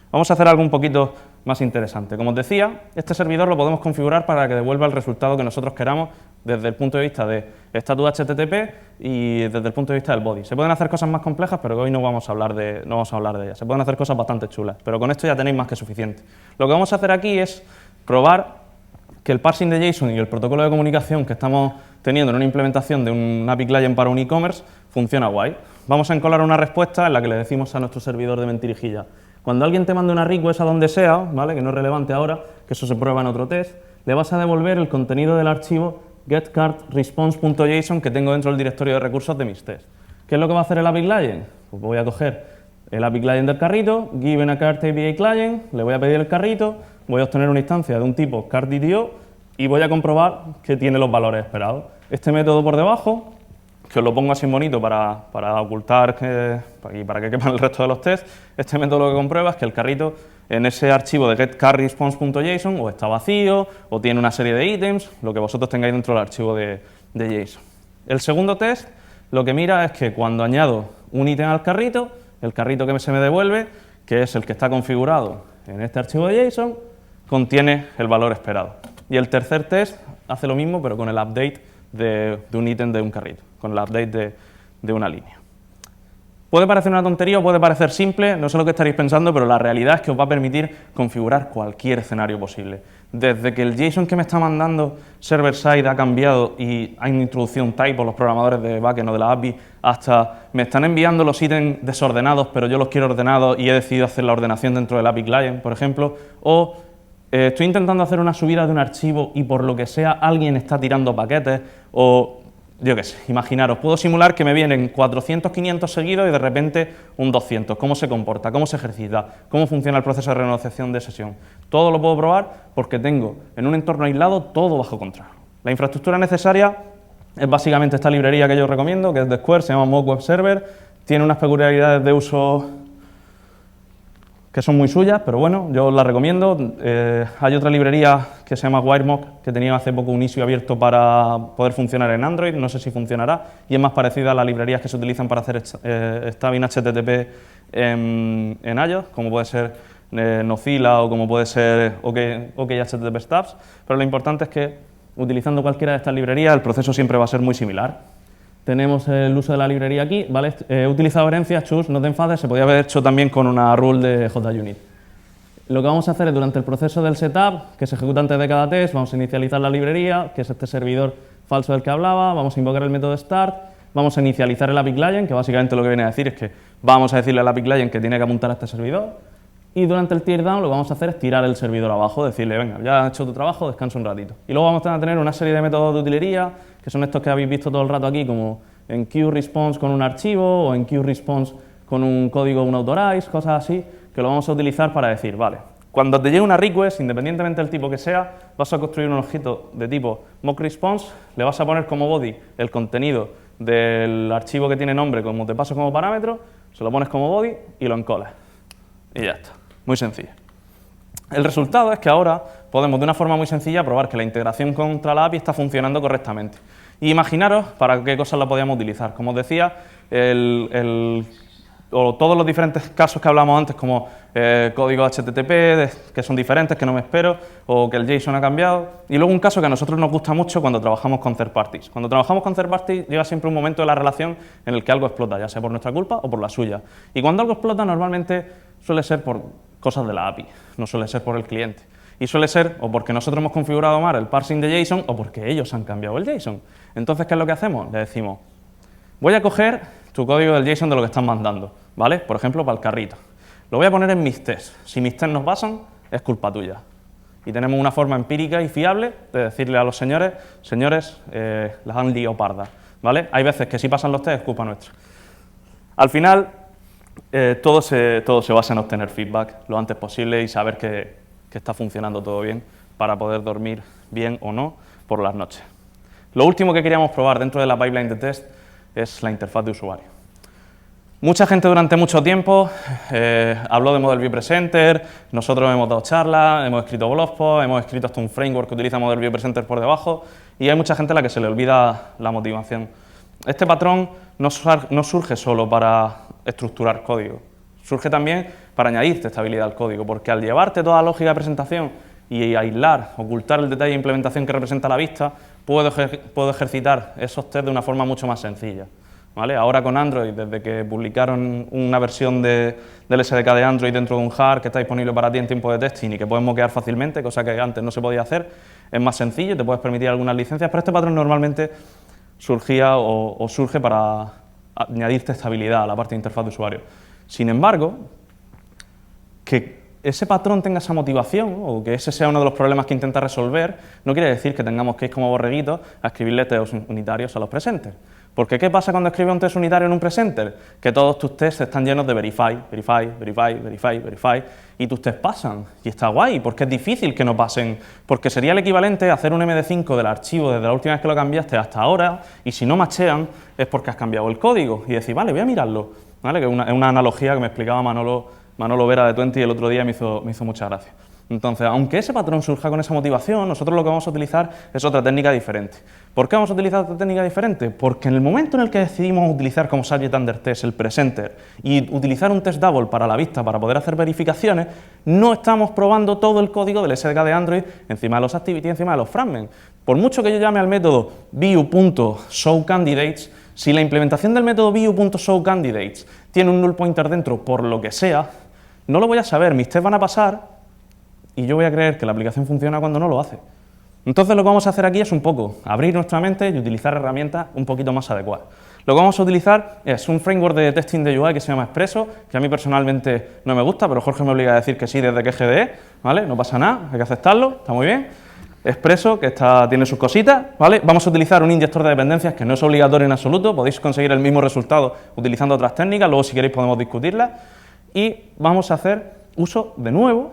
Vamos a hacer algo un poquito más interesante. Como os decía, este servidor lo podemos configurar para que devuelva el resultado que nosotros queramos desde el punto de vista de status HTTP y desde el punto de vista del body. Se pueden hacer cosas más complejas, pero hoy no vamos a hablar de ellas. Se pueden hacer cosas bastante chulas, pero con esto ya tenéis más que suficiente. Lo que vamos a hacer aquí es probar que el parsing de JSON y el protocolo de comunicación que estamos teniendo en una implementación de un API Client para un e-commerce funciona guay. Vamos a encolar una respuesta en la que le decimos a nuestro servidor de mentirijilla: cuando alguien te mande una request a donde sea, ¿vale? Que no es relevante ahora, que eso se prueba en otro test, le vas a devolver el contenido del archivo getCardResponse.json que tengo dentro del directorio de recursos de mis tests. ¿Qué es lo que va a hacer el API Client? Pues voy a coger el API Client del carrito, given a cart API Client, le voy a pedir el carrito, voy a obtener una instancia de un tipo cardDTO y voy a comprobar que tiene los valores esperados. Este método por debajo, que os lo pongo así bonito para ocultar y para que quepan el resto de los tests, este método lo que comprueba es que el carrito en ese archivo de getCardResponse.json o está vacío o tiene una serie de ítems, lo que vosotros tengáis dentro del archivo de JSON. El segundo test lo que mira es que cuando añado un ítem al carrito, el carrito que se me devuelve, que es el que está configurado en este archivo de JSON, contiene el valor esperado. Y el tercer test hace lo mismo, pero con el update de un ítem de un carrito, con el update de una línea. Puede parecer una tontería o puede parecer simple, no sé lo que estaréis pensando, pero la realidad es que os va a permitir configurar cualquier escenario posible. Desde que el JSON que me está mandando server-side ha cambiado y han introducido un typo los programadores de backend o de la API, hasta me están enviando los ítems desordenados, pero yo los quiero ordenados y he decidido hacer la ordenación dentro del API Client, por ejemplo, o estoy intentando hacer una subida de un archivo y por lo que sea alguien está tirando paquetes, o yo qué sé, imaginaros, puedo simular que me vienen 400, 500 seguidos y de repente un 200. ¿Cómo se comporta? ¿Cómo se ejercita? ¿Cómo funciona el proceso de renegociación de sesión? Todo lo puedo probar porque tengo en un entorno aislado todo bajo control. La infraestructura necesaria es básicamente esta librería que yo recomiendo, que es de Square, se llama Mock Web Server, tiene unas peculiaridades de uso que son muy suyas, pero bueno, yo os la recomiendo. Hay otra librería que se llama WireMock, que tenía hace poco un issue abierto para poder funcionar en Android, no sé si funcionará, y es más parecida a las librerías que se utilizan para hacer Stubbing HTTP en iOS, como puede ser Nozilla o como puede ser OK HTTP Stubs, pero lo importante es que utilizando cualquiera de estas librerías el proceso siempre va a ser muy similar. Tenemos el uso de la librería aquí, ¿vale? He utilizado herencias, chus, no te enfades, se podía haber hecho también con una rule de JUnit. Lo que vamos a hacer es, durante el proceso del setup, que se ejecuta antes de cada test, vamos a inicializar la librería, que es este servidor falso del que hablaba, vamos a invocar el método start, vamos a inicializar el API Client, que básicamente lo que viene a decir es que vamos a decirle al API Client que tiene que apuntar a este servidor, y durante el teardown lo que vamos a hacer es tirar el servidor abajo, decirle, venga, ya has hecho tu trabajo, descansa un ratito. Y luego vamos a tener una serie de métodos de utilería, que son estos que habéis visto todo el rato aquí, como en QResponse con un archivo, o en QResponse con un código unauthorize, cosas así, que lo vamos a utilizar para decir, vale, cuando te llegue una request, independientemente del tipo que sea, vas a construir un objeto de tipo mockResponse, le vas a poner como body el contenido del archivo que tiene nombre, como te paso como parámetro, se lo pones como body y lo encolas. Y ya está. Muy sencillo. El resultado es que ahora podemos de una forma muy sencilla probar que la integración contra la API está funcionando correctamente. Y imaginaros para qué cosas la podíamos utilizar. Como os decía, todos los diferentes casos que hablamos antes, como código HTTP, que son diferentes, que no me espero, o que el JSON ha cambiado. Y luego un caso que a nosotros nos gusta mucho cuando trabajamos con third parties. Cuando trabajamos con third parties llega siempre un momento de la relación en el que algo explota, ya sea por nuestra culpa o por la suya. Y cuando algo explota normalmente suele ser por cosas de la API, no suele ser por el cliente. Y suele ser o porque nosotros hemos configurado mal el parsing de JSON o porque ellos han cambiado el JSON. Entonces, ¿qué es lo que hacemos? Le decimos, voy a coger tu código del JSON de lo que están mandando, ¿vale? Por ejemplo, para el carrito. Lo voy a poner en mis tests. Si mis tests nos basan, es culpa tuya. Y tenemos una forma empírica y fiable de decirle a los señores, las han liado pardas, ¿vale? Hay veces que si pasan los tests es culpa nuestra. Al final, todo se basa en obtener feedback lo antes posible y saber que está funcionando todo bien para poder dormir bien o no por las noches. Lo último que queríamos probar dentro de la pipeline de test es la interfaz de usuario. Mucha gente durante mucho tiempo habló de Model View Presenter, nosotros hemos dado charlas, hemos escrito blog posts, hemos escrito hasta un framework que utiliza Model View Presenter por debajo y hay mucha gente a la que se le olvida la motivación. Este patrón no surge solo para estructurar código, surge también para añadirte estabilidad al código, porque al llevarte toda la lógica de presentación y aislar, ocultar el detalle de implementación que representa la vista, puedo ejercitar esos tests de una forma mucho más sencilla, ¿vale? Ahora con Android, desde que publicaron una versión del SDK de Android dentro de un jar que está disponible para ti en tiempo de testing y que puedes moquear fácilmente, cosa que antes no se podía hacer, es más sencillo, te puedes permitir algunas licencias, pero este patrón normalmente surgía o surge para añadirte estabilidad a la parte de interfaz de usuario. Sin embargo, que ese patrón tenga esa motivación o que ese sea uno de los problemas que intenta resolver, no quiere decir que tengamos que ir como borreguitos a escribirle tests unitarios a los presenters. Porque ¿qué pasa cuando escribes un test unitario en un presenter? Que todos tus tests están llenos de verify, y tus tests pasan. Y está guay, porque es difícil que no pasen, porque sería el equivalente a hacer un MD5 del archivo desde la última vez que lo cambiaste hasta ahora, y si no machean es porque has cambiado el código. Y decir, vale, voy a mirarlo, ¿vale? Que es una analogía que me explicaba Manolo Vera de Twenty el otro día y me hizo mucha gracia. Entonces, aunque ese patrón surja con esa motivación, nosotros lo que vamos a utilizar es otra técnica diferente. ¿Por qué vamos a utilizar otra técnica diferente? Porque en el momento en el que decidimos utilizar como subject under test el presenter y utilizar un test double para la vista para poder hacer verificaciones, no estamos probando todo el código del SDK de Android encima de los activity, encima de los fragments. Por mucho que yo llame al método view.showCandidates, si la implementación del método view.showCandidates tiene un null pointer dentro por lo que sea, no lo voy a saber, mis tests van a pasar y yo voy a creer que la aplicación funciona cuando no lo hace. Entonces lo que vamos a hacer aquí es un poco abrir nuestra mente y utilizar herramientas un poquito más adecuadas. Lo que vamos a utilizar es un framework de testing de UI que se llama Expresso, que a mí personalmente no me gusta, pero Jorge me obliga a decir que sí desde que es GDE, ¿vale? No pasa nada, hay que aceptarlo, está muy bien. Expresso, que tiene sus cositas, ¿vale? Vamos a utilizar un inyector de dependencias que no es obligatorio en absoluto, podéis conseguir el mismo resultado utilizando otras técnicas, luego si queréis podemos discutirlas, y vamos a hacer uso, de nuevo,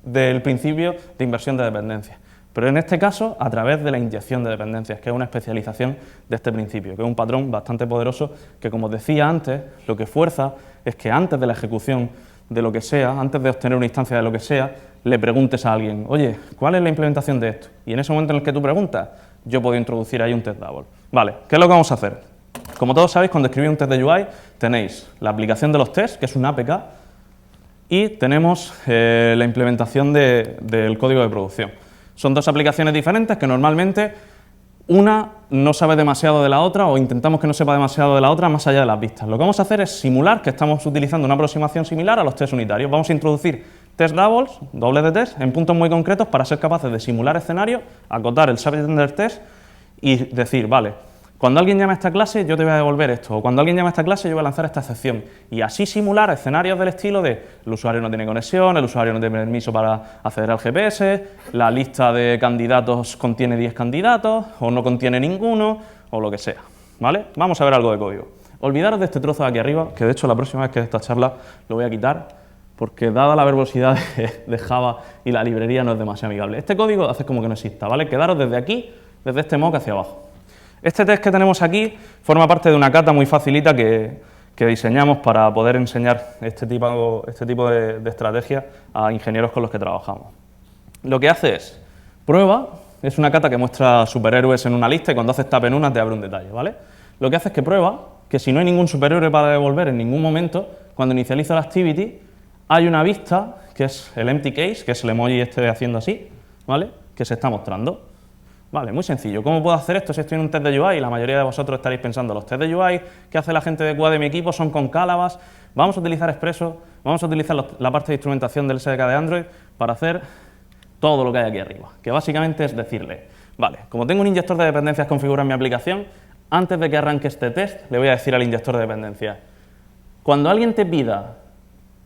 del principio de inversión de dependencias, pero en este caso a través de la inyección de dependencias, que es una especialización de este principio, que es un patrón bastante poderoso que, como os decía antes, lo que fuerza es que antes de la ejecución de lo que sea, antes de obtener una instancia de lo que sea, le preguntes a alguien, oye, ¿cuál es la implementación de esto? Y en ese momento en el que tú preguntas, yo puedo introducir ahí un test double. Vale, ¿qué es lo que vamos a hacer? Como todos sabéis, cuando escribís un test de UI, tenéis la aplicación de los tests, que es un APK, y tenemos la implementación del código de producción. Son dos aplicaciones diferentes que normalmente una no sabe demasiado de la otra o intentamos que no sepa demasiado de la otra más allá de las vistas. Lo que vamos a hacer es simular que estamos utilizando una aproximación similar a los test unitarios. Vamos a introducir test doubles, dobles de test, en puntos muy concretos para ser capaces de simular escenarios, acotar el subject under test y decir, vale, cuando alguien llame a esta clase yo te voy a devolver esto, o cuando alguien llame a esta clase yo voy a lanzar esta excepción, y así simular escenarios del estilo de el usuario no tiene conexión, el usuario no tiene permiso para acceder al GPS, la lista de candidatos contiene 10 candidatos, o no contiene ninguno, o lo que sea, ¿vale? Vamos a ver algo de código. Olvidaros de este trozo de aquí arriba, que de hecho la próxima vez que esta charla lo voy a quitar, porque dada la verbosidad de Java y la librería no es demasiado amigable. Este código hace como que no exista, ¿vale? Quedaros desde aquí, desde este mock hacia abajo. Este test que tenemos aquí forma parte de una cata muy facilita que diseñamos para poder enseñar este tipo de estrategias a ingenieros con los que trabajamos. Lo que hace es, prueba, es una cata que muestra superhéroes en una lista y cuando haces tap en una te abre un detalle, ¿vale? Lo que hace es que prueba que si no hay ningún superhéroe para devolver en ningún momento, cuando inicializa la activity, hay una vista, que es el empty case, que es el emoji este haciendo así, ¿vale? Que se está mostrando. Vale, muy sencillo. ¿Cómo puedo hacer esto si estoy en un test de UI? Y la mayoría de vosotros estaréis pensando, los test de UI que hace la gente de QA de mi equipo son con Calabas. Vamos a utilizar Expresso, vamos a utilizar la parte de instrumentación del SDK de Android para hacer todo lo que hay aquí arriba, que básicamente es decirle, vale, como tengo un inyector de dependencias configurado en mi aplicación, antes de que arranque este test, le voy a decir al inyector de dependencias, cuando alguien te pida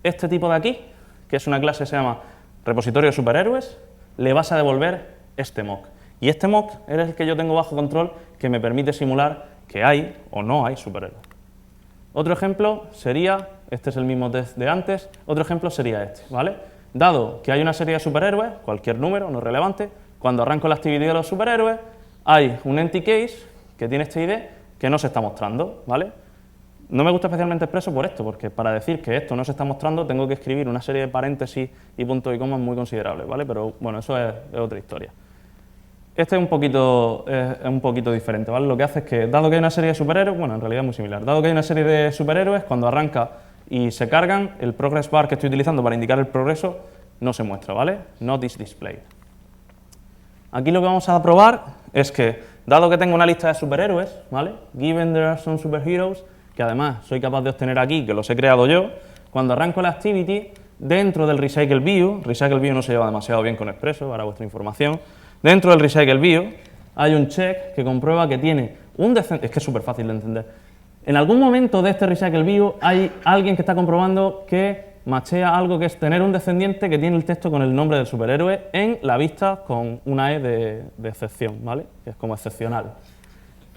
este tipo de aquí, que es una clase que se llama repositorio de superhéroes, le vas a devolver este mock. Y este mock es el que yo tengo bajo control que me permite simular que hay o no hay superhéroes. Otro ejemplo sería, este es el mismo test de antes, otro ejemplo sería este, ¿vale? Dado que hay una serie de superhéroes, cualquier número, no es relevante, cuando arranco la actividad de los superhéroes, hay un empty case que tiene este ID que no se está mostrando, ¿vale? No me gusta especialmente Expresso por esto, porque para decir que esto no se está mostrando tengo que escribir una serie de paréntesis y puntos y comas muy considerables, ¿vale? Pero bueno, eso es otra historia. Este es un poquito diferente, ¿vale? Lo que hace es que, dado que hay una serie de superhéroes, bueno, en realidad es muy similar, dado que hay una serie de superhéroes, cuando arranca y se cargan, el progress bar que estoy utilizando para indicar el progreso no se muestra, ¿vale? Not is displayed. Aquí lo que vamos a probar es que, dado que tengo una lista de superhéroes, ¿vale? Given there are some superheroes, que además soy capaz de obtener aquí, que los he creado yo, cuando arranco la activity, dentro del recycle view no se lleva demasiado bien con Expresso, para vuestra información, dentro del recycle view hay un check que comprueba que tiene un descendiente, es que es súper fácil de entender. En algún momento de este recycle view hay alguien que está comprobando que machea algo que es tener un descendiente que tiene el texto con el nombre del superhéroe en la vista con una E de excepción, ¿vale? Que es como excepcional.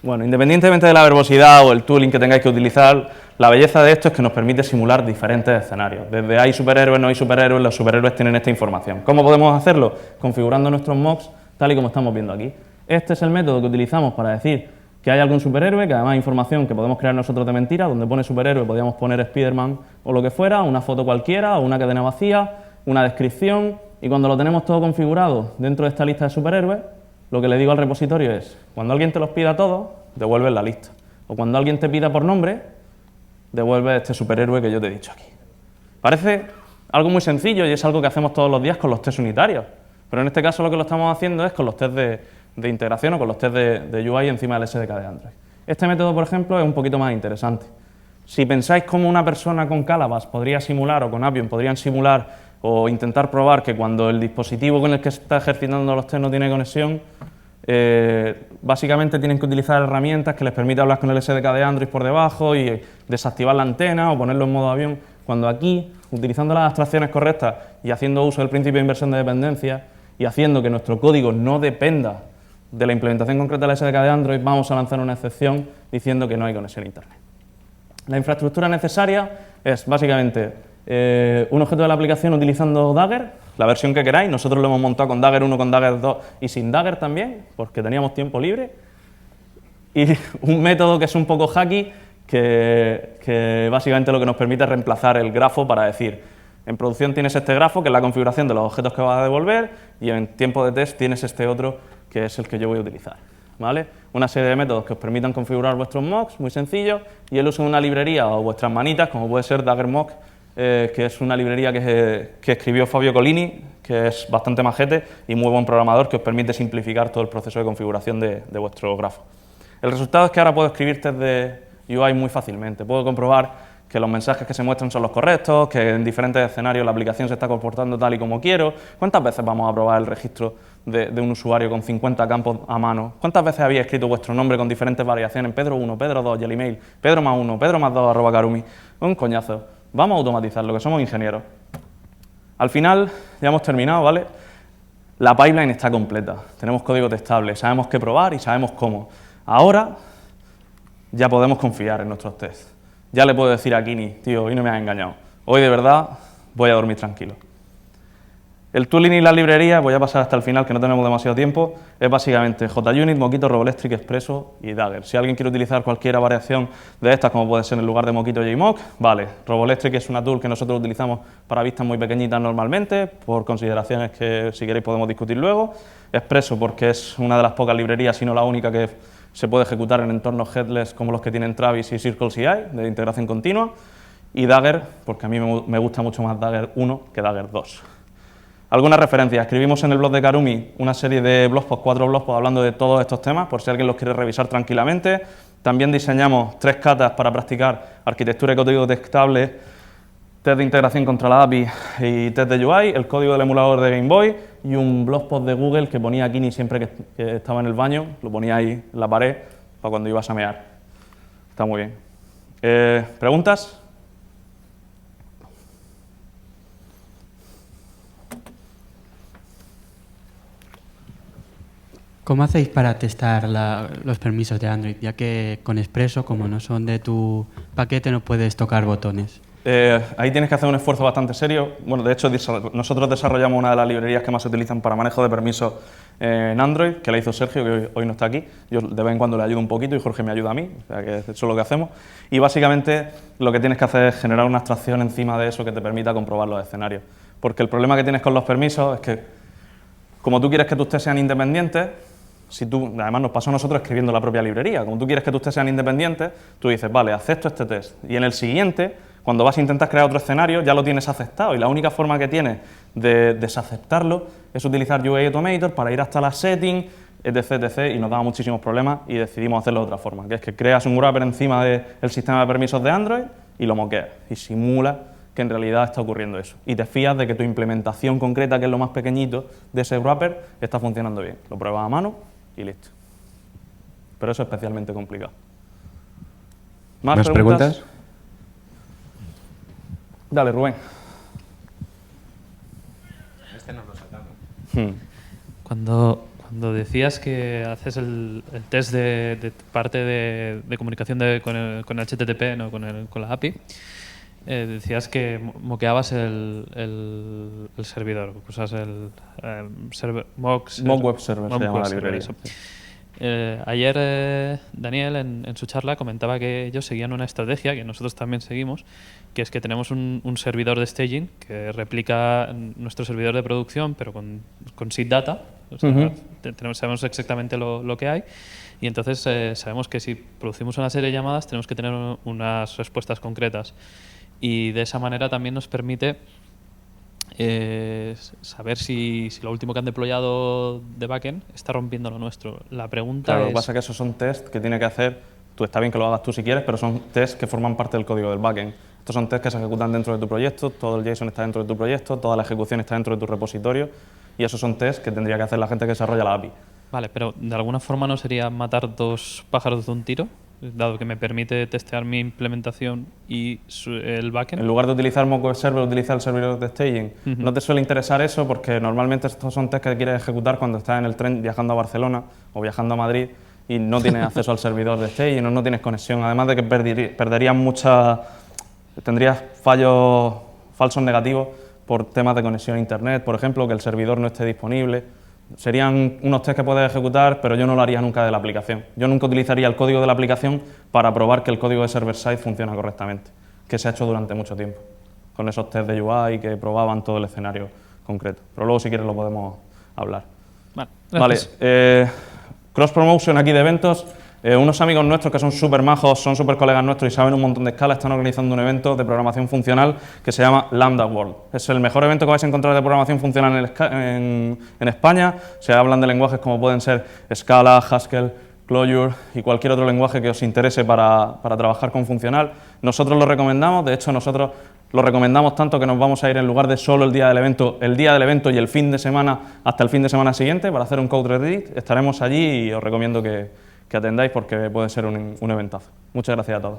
Bueno, independientemente de la verbosidad o el tooling que tengáis que utilizar, la belleza de esto es que nos permite simular diferentes escenarios. Desde hay superhéroes, no hay superhéroes, los superhéroes tienen esta información. ¿Cómo podemos hacerlo? Configurando nuestros mocks tal y como estamos viendo aquí. Este es el método que utilizamos para decir que hay algún superhéroe, que además hay información que podemos crear nosotros de mentira, donde pone superhéroe podríamos poner Spider-Man o lo que fuera, una foto cualquiera o una cadena vacía, una descripción, y cuando lo tenemos todo configurado dentro de esta lista de superhéroes, lo que le digo al repositorio es, cuando alguien te los pida todos, devuelve la lista. O cuando alguien te pida por nombre, devuelve este superhéroe que yo te he dicho aquí. Parece algo muy sencillo y es algo que hacemos todos los días con los test unitarios. Pero en este caso lo que lo estamos haciendo es con los test de integración o con los test de UI encima del SDK de Android. Este método, por ejemplo, es un poquito más interesante. Si pensáis cómo una persona con Calabas podría simular o con Appium podrían simular o intentar probar que cuando el dispositivo con el que se está ejercitando los test no tiene conexión, básicamente tienen que utilizar herramientas que les permitan hablar con el SDK de Android por debajo y desactivar la antena o ponerlo en modo avión, cuando aquí, utilizando las abstracciones correctas y haciendo uso del principio de inversión de dependencias, y haciendo que nuestro código no dependa de la implementación concreta de la SDK de Android, vamos a lanzar una excepción diciendo que no hay conexión a Internet. La infraestructura necesaria es básicamente un objeto de la aplicación utilizando Dagger, la versión que queráis. Nosotros lo hemos montado con Dagger 1, con Dagger 2 y sin Dagger también, porque teníamos tiempo libre. Y un método que es un poco hacky, que básicamente lo que nos permite es reemplazar el grafo para decir, en producción tienes este grafo, que es la configuración de los objetos que vas a devolver, y en tiempo de test tienes este otro, que es el que yo voy a utilizar, ¿vale? Una serie de métodos que os permitan configurar vuestros mocks, muy sencillo, y el uso de una librería o vuestras manitas, como puede ser Dagger Mock, que es una librería que escribió Fabio Colini, que es bastante majete y muy buen programador, que os permite simplificar todo el proceso de configuración de vuestro grafo. El resultado es que ahora puedo escribir test de UI muy fácilmente. Puedo comprobar que los mensajes que se muestran son los correctos, que en diferentes escenarios la aplicación se está comportando tal y como quiero. ¿Cuántas veces vamos a probar el registro de un usuario con 50 campos a mano? ¿Cuántas veces habéis escrito vuestro nombre con diferentes variaciones? Pedro 1, Pedro 2, Jellymail, Pedro más 1, Pedro más 2, @Karumi. Un coñazo. Vamos a automatizarlo, que somos ingenieros. Al final, ya hemos terminado, ¿vale? La pipeline está completa. Tenemos código testable, sabemos qué probar y sabemos cómo. Ahora ya podemos confiar en nuestros tests. Ya le puedo decir a Kini, tío, hoy no me has engañado. Hoy de verdad voy a dormir tranquilo. El tooling y la librería, voy a pasar hasta el final, que no tenemos demasiado tiempo, es básicamente JUnit, Mockito, Roboelectric, Expresso y Dagger. Si alguien quiere utilizar cualquier variación de estas, como puede ser en lugar de Mockito JMock, vale. Roboelectric es una tool que nosotros utilizamos para vistas muy pequeñitas normalmente, por consideraciones que si queréis podemos discutir luego. Expresso porque es una de las pocas librerías, si no la única, que se puede ejecutar en entornos headless como los que tienen Travis y CircleCI, de integración continua. Y Dagger, porque a mí me gusta mucho más Dagger 1 que Dagger 2. Algunas referencias. Escribimos en el blog de Karumi una serie de blogposts, 4 blogposts hablando de todos estos temas, por si alguien los quiere revisar tranquilamente. También diseñamos 3 catas para practicar arquitectura y código testable, test de integración contra la API y test de UI, el código del emulador de Game Boy y un blogpost de Google que ponía Kini siempre que estaba en el baño, lo ponía ahí en la pared para cuando ibas a mear. Está muy bien. ¿Preguntas? ¿Cómo hacéis para testar los permisos de Android? Ya que con Expresso, como no son de tu paquete, no puedes tocar botones. Ahí tienes que hacer un esfuerzo bastante serio. Bueno, de hecho, nosotros desarrollamos una de las librerías que más se utilizan para manejo de permisos en Android, que la hizo Sergio, que hoy no está aquí. Yo de vez en cuando le ayudo un poquito y Jorge me ayuda a mí, o sea que eso es lo que hacemos. Y básicamente lo que tienes que hacer es generar una abstracción encima de eso que te permita comprobar los escenarios. Porque el problema que tienes con los permisos es que, como tú quieres que tus tests sean independientes, además nos pasó a nosotros escribiendo la propia librería, como tú quieres que tus tests sean independientes, tú dices, vale, acepto este test, y en el siguiente, cuando vas a intentar crear otro escenario, ya lo tienes aceptado, y la única forma que tienes de desaceptarlo es utilizar UI Automator para ir hasta las settings, etc, etc, y nos daba muchísimos problemas y decidimos hacerlo de otra forma, que es que creas un wrapper encima del sistema de permisos de Android y lo moqueas, y simulas que en realidad está ocurriendo eso. Y te fías de que tu implementación concreta, que es lo más pequeñito de ese wrapper, está funcionando bien. Lo pruebas a mano y listo. Pero eso es especialmente complicado. ¿Más preguntas? Dale, Rubén. Este nos lo saltamos. Cuando decías que haces el test de parte de comunicación con el HTTP, no con la API, decías que moqueabas el servidor, usas el Mock Web Server se llama la librería. Ayer Daniel en su charla comentaba que ellos seguían una estrategia que nosotros también seguimos, que es que tenemos un servidor de staging que replica nuestro servidor de producción, pero con seed data. O sea, sabemos exactamente lo que hay, y entonces sabemos que si producimos una serie de llamadas tenemos que tener unas respuestas concretas. Y de esa manera también nos permite saber si lo último que han deployado de backend está rompiendo lo nuestro. La pregunta claro, es... Lo que pasa es que esos son tests que tiene que hacer, está bien que lo hagas tú si quieres, pero son tests que forman parte del código del backend. Estos son tests que se ejecutan dentro de tu proyecto, todo el JSON está dentro de tu proyecto, toda la ejecución está dentro de tu repositorio, y esos son tests que tendría que hacer la gente que desarrolla la API. Vale, pero ¿de alguna forma no sería matar 2 pájaros de un tiro? dado que me permite testear mi implementación y el backend. En lugar de utilizar Mock Web Server, utiliza el servidor de staging. No te suele interesar eso porque normalmente estos son tests que quieres ejecutar cuando estás en el tren viajando a Barcelona o viajando a Madrid y no tienes acceso al servidor de staging o no tienes conexión. Además de que perderías tendrías falsos negativos por temas de conexión a internet, por ejemplo, que el servidor no esté disponible. Serían unos tests que puedes ejecutar, pero yo no lo haría nunca de la aplicación. Yo nunca utilizaría el código de la aplicación para probar que el código de server-side funciona correctamente, que se ha hecho durante mucho tiempo, con esos tests de UI que probaban todo el escenario concreto. Pero luego, si quieres, lo podemos hablar. Vale, cross promotion aquí de eventos. Unos amigos nuestros que son súper majos, son súper colegas nuestros y saben un montón de escala, están organizando un evento de programación funcional que se llama Lambda World. Es el mejor evento que vais a encontrar de programación funcional en España. Se hablan de lenguajes como pueden ser Scala, Haskell, Clojure y cualquier otro lenguaje que os interese para trabajar con funcional. Nosotros lo recomendamos, de hecho nosotros lo recomendamos tanto que nos vamos a ir en lugar de solo el día del evento y el fin de semana hasta el fin de semana siguiente para hacer un code read. Estaremos allí y os recomiendo que atendáis porque puede ser un eventazo. Muchas gracias a todos.